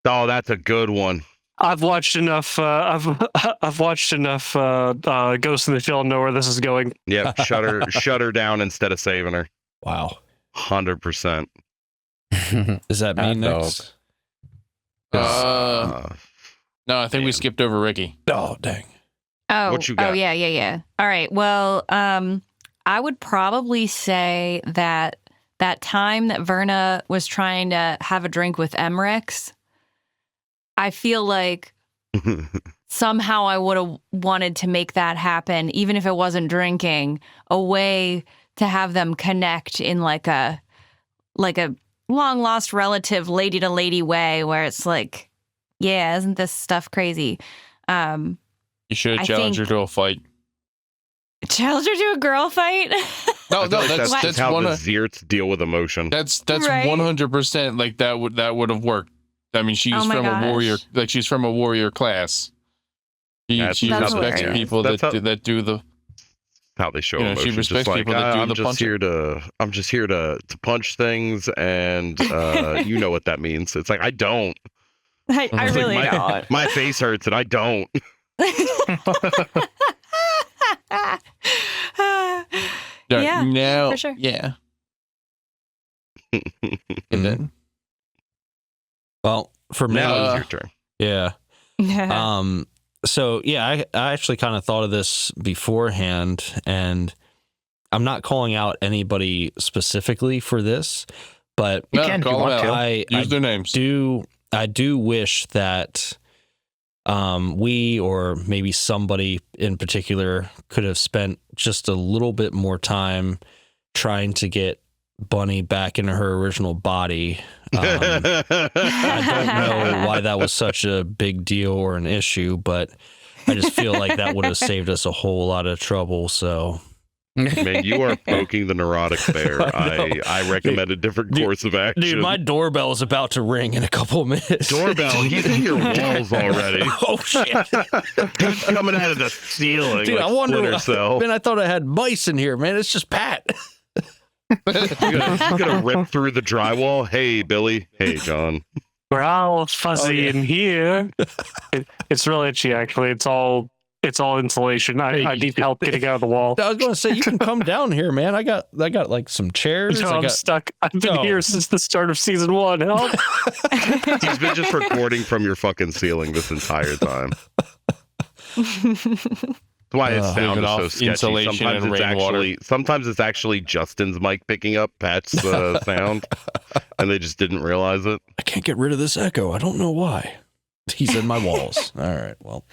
Oh, that's a good one. I've watched enough. I've watched enough Ghost in the Shell to know where this is going. Yep. Shut her down instead of saving her. Wow. 100%. Is that me Hot dog. next? No, I think we Damn. skipped over Ricky. Oh, dang. Oh, What you oh got? yeah. All right. Well, I would probably say that time that Verna was trying to have a drink with Emmerich, I feel like somehow I would have wanted to make that happen, even if it wasn't drinking, a way to have them connect in like a long lost relative lady to lady way, where it's like, yeah, isn't this stuff crazy? You should have I challenged her think- to a fight. Challenge her to a girl fight? No, I feel like that's that's how one. the Zierts deal with emotion. That's Right. 100% like that would have worked. I mean, she's Oh my from a warrior, gosh. like she's from a warrior class. She That's respects hilarious. people That's how- that do the. How they show You know, she emotion. respects Just like, people that do I'm the just punching." I'm just here to punch things, and you know what that means. It's like I don't. I It's like, really don't. My face hurts, and I don't. Yeah, now, for sure. Yeah. Mm-hmm. And then, Well, for me, Now it's your turn. yeah. So yeah, I actually kind of thought of this beforehand, and I'm not calling out anybody specifically for this, but You can if you call them want out. to. I Use their names. do wish that we, or maybe somebody in particular, could have spent just a little bit more time trying to get Bunny back into her original body. I don't know why that was such a big deal or an issue, but I just feel like that would have saved us a whole lot of trouble. So Man, you are poking the neurotic bear. I know. I recommend a different Dude- course of action. dude, my doorbell is about to ring in a couple minutes. doorbell, he's in your walls already. Oh shit. He's coming out of the ceiling. Dude, like I wonder. Splinter Cell. Man, I thought I had mice in here, man. It's just Pat. He's gonna rip through the drywall. Hey, Billy. Hey, John. We're all fuzzy Oh, yeah. in here. It's real itchy, actually. It's all it's all insulation. I need help getting out of the wall. I was going to say, you can come down here, man. I got like some chairs. No, I I'm got stuck. I've been No. here since the start of season 1. Help! He's been just recording from your fucking ceiling this entire time. That's why his sound Living is so off sketchy. insulation and rainwater. Sometimes it's actually Justin's mic picking up Pat's sound, and they just didn't realize it. I can't get rid of this echo. I don't know why. He's in my walls. All right. Well,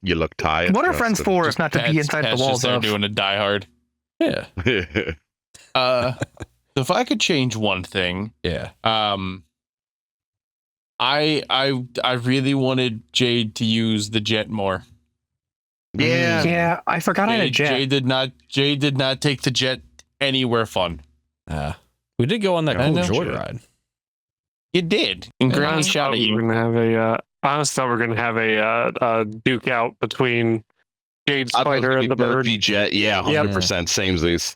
You look tired. What are friends Justin. for if not to be inside the walls just of? doing a Die Hard. yeah. If I could change one thing, Yeah. I really wanted Jade to use the jet more. Yeah. Yeah, I forgot I had a jet. Jade did not take the jet anywhere fun. We did go on that I cool know. joyride. It did. And Granny shot at you. I honestly thought we were gonna have a duke out between Jade I thought it was Spider gonna and the be bird. Murphy Jet. Yeah, 100%. Samesies.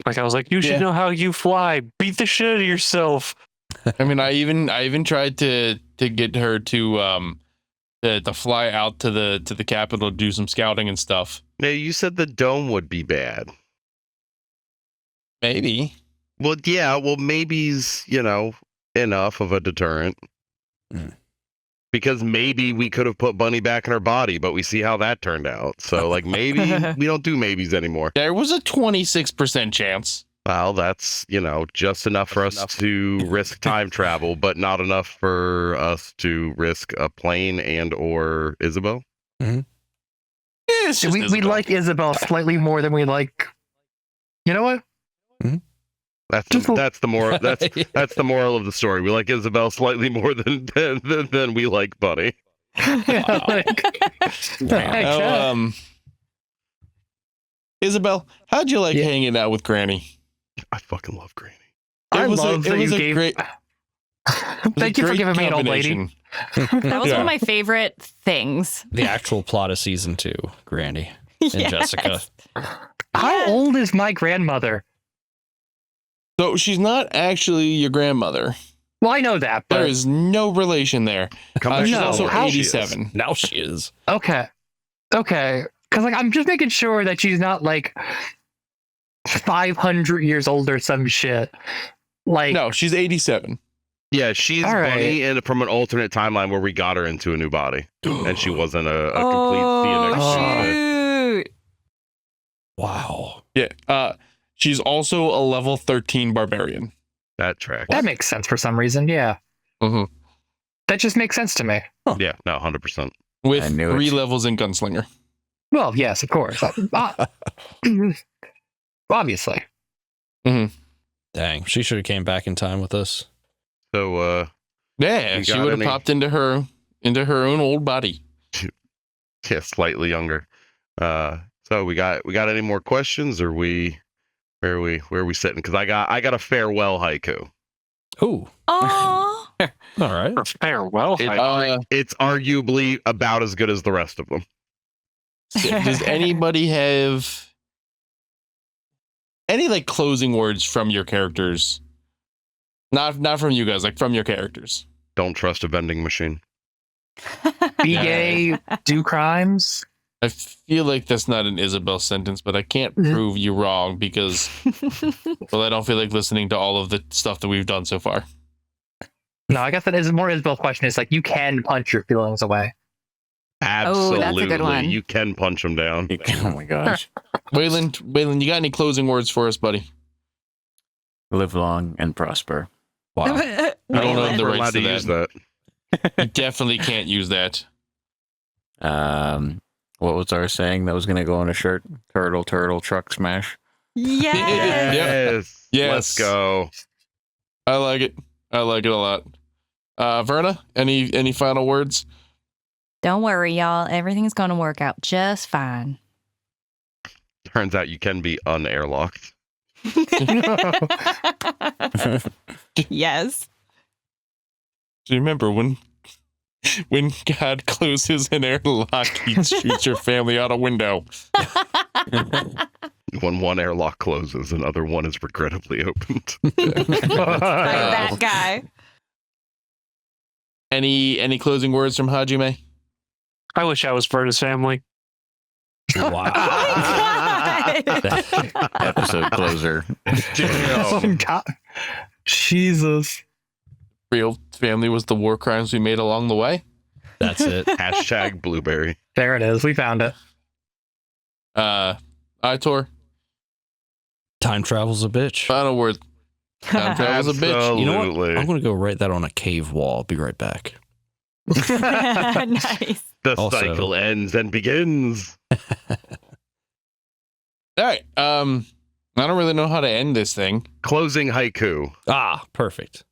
Like I was like, you should Yeah. know how you fly. Beat the shit out of yourself. I mean, I even tried to get her to fly out to the capital to do some scouting and stuff. Now, you said the dome would be bad. Maybe. Well, yeah. Well, maybe's, enough of a deterrent. Mm. Because maybe we could have put Bunny back in her body, but we see how that turned out. So, like, maybe we don't do maybes anymore. There was a 26% chance. Well, that's, just enough for us to risk time travel, but not enough for us to risk a plane and or Isabel. It's just We Isabel. like Isabel slightly more than we like. You know what? That's the moral. That's the moral of the story. We like Isabel slightly more than we like Bunny. Yeah, like, Oh, Isabel, how'd you like hanging out with Granny? I fucking love Granny. I love that you gave. great. Thank you for giving me an old lady. That was one of my favorite things. The actual plot of season 2, Granny and Yes. Jessica. How old is my grandmother? So she's not actually your grandmother. Well, I know that, There but is no relation there. She's No, also how- 87. Now she is. okay, because like I'm just making sure that she's not like 500 years old or some shit. Like, No, she's 87. Yeah, she's All right. Bunny and from an alternate timeline where we got her into a new body, and she wasn't a complete Oh, Phoenix. shoot. Wow. Yeah. She's also a level 13 barbarian. That track. that makes sense for some reason. Yeah, Mhm. that just makes sense to me. Yeah, no, 100%. With I knew 3 it. levels in gunslinger. Well, yes, of course. Obviously. Dang. She should have came back in time with us. So, Yeah, You she got would have any- popped into her own old body. yeah, slightly younger. So we got any more questions? Or where are we sitting? Because I got a farewell haiku. Ooh. Oh, All right. For farewell. It's arguably about as good as the rest of them. Does anybody have any like closing words from your characters? Not from you guys, like from your characters. Don't trust a vending machine. Be gay, do crimes. I feel like that's not an Isabel sentence, but I can't prove you wrong because, well, I don't feel like listening to all of the stuff that we've done so far. No, I guess that is more Isabel's question. Is like you can punch your feelings away. Absolutely, that's a good one. you can punch them down. Oh my gosh. Waylon, you got any closing words for us, buddy? Live long and prosper. Wow. I don't know if the We're rights allowed to to use that. that. You definitely can't use that. What was our saying that was going to go on a shirt? Turtle, truck smash. yes. Yes. Yes. Let's go. I like it. I like it a lot. Verna, any final words? Don't worry, y'all. Everything's going to work out just fine. Turns out you can be unairlocked. Yes. Do you remember when God closes an airlock, he shoots your family out a window? When one airlock closes, another one is regrettably opened. Like that guy. Any closing words from Hajime? I wish I was Verna's family. Wow. Episode closer. Oh, God. Jesus. Real family was the war crimes we made along the way. That's it. Hashtag blueberry. There it is. We found it. Itor, Time travel's a bitch. final word. Time travel's a bitch. You know what? Absolutely. I'm going to go write that on a cave wall. I'll be right back. Nice. The Also- cycle ends and begins. All right. I don't really know how to end this thing. Closing haiku. Ah, perfect.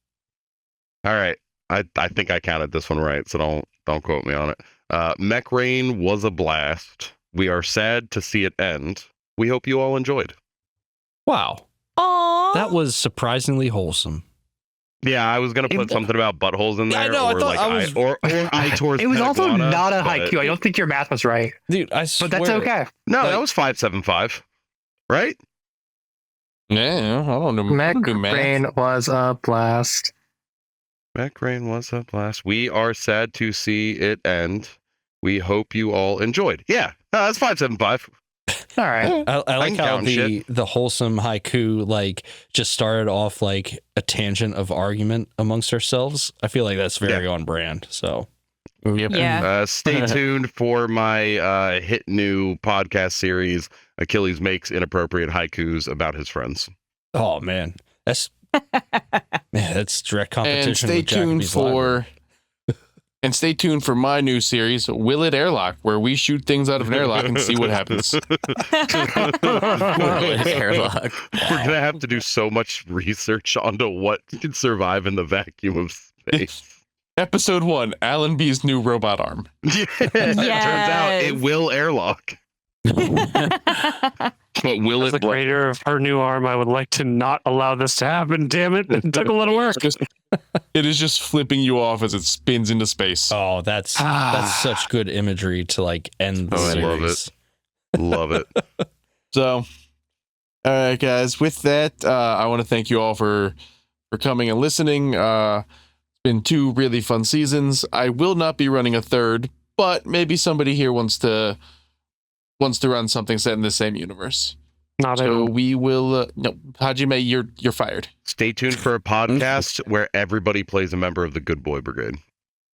All right. I think I counted this one right, so don't quote me on it. Mech Rain was a blast. We are sad to see it end. We hope you all enjoyed. Wow. Aww. That was surprisingly wholesome. Yeah, I was gonna put something about buttholes in Yeah, I there, know, I or thought like I was- or Itor's It was also Pataguana, not a but- haiku. I don't think your math was right. Dude, I swear. But that's okay. No, Like- that was 575, right? Yeah, I don't know. I Mech don't do math. Rain was a blast. Mech Rain was a blast. We are sad to see it end. We hope you all enjoyed. Yeah, no, that's 575. All right. I like can how count the wholesome haiku like just started off like a tangent of argument amongst ourselves. I feel like that's very on brand. So Yep. Yeah. Stay tuned for my hit new podcast series. Achilles makes inappropriate haikus about his friends. oh man. That's direct competition. And stay with tuned Jacoby's Library. and stay tuned for my new series, Will It Airlock, where we shoot things out of an airlock and see what happens. Airlock. We're gonna have to do so much research onto what can survive in the vacuum of space. Episode 1, Allenby's new robot arm. Yeah, it turns out it Yes. will airlock. But will As the it what? creator of her new arm, I would like to not allow this to happen. Damn it. It took a lot of work. It is just flipping you off as it spins into space. Oh, that's such good imagery to like end the Oh, I love series. Love it. So, all right, guys. With that, I want to thank you all for coming and listening. It's been 2 really fun seasons. I will not be running a third, but maybe somebody here wants to run something set in the same universe. Not So even. we will. No, Hajime, you're fired. Stay tuned for a podcast where everybody plays a member of the Good Boy Brigade.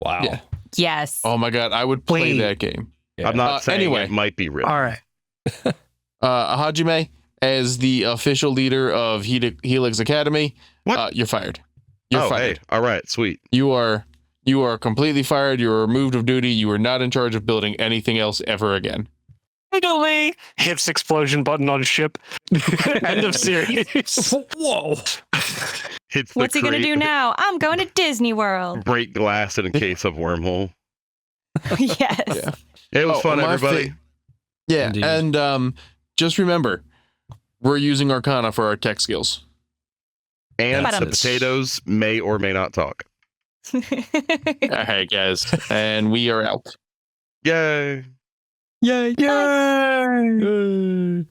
Wow. Yeah. Yes. Oh my god, I would play Wait. that game. Yeah. I'm not saying anyway. it might be real. All right. Hajime, as the official leader of Helix Academy, What? you're fired. You're Oh, fired. hey, all right, sweet. You are completely fired. You are removed of duty. You are not in charge of building anything else ever again. Legally hits explosion button on ship. End of series. Whoa. Hits the What's he gonna do now? I'm going to Disney World. Break glass in a case of wormhole. Yes. Yeah. It was Oh, fun, my everybody. Yeah, Indeed. and just remember, we're using Arcana for our tech skills. And Ba-dum. the potatoes may or may not talk. All right, guys, and we are out. Yay. Yay. Yay.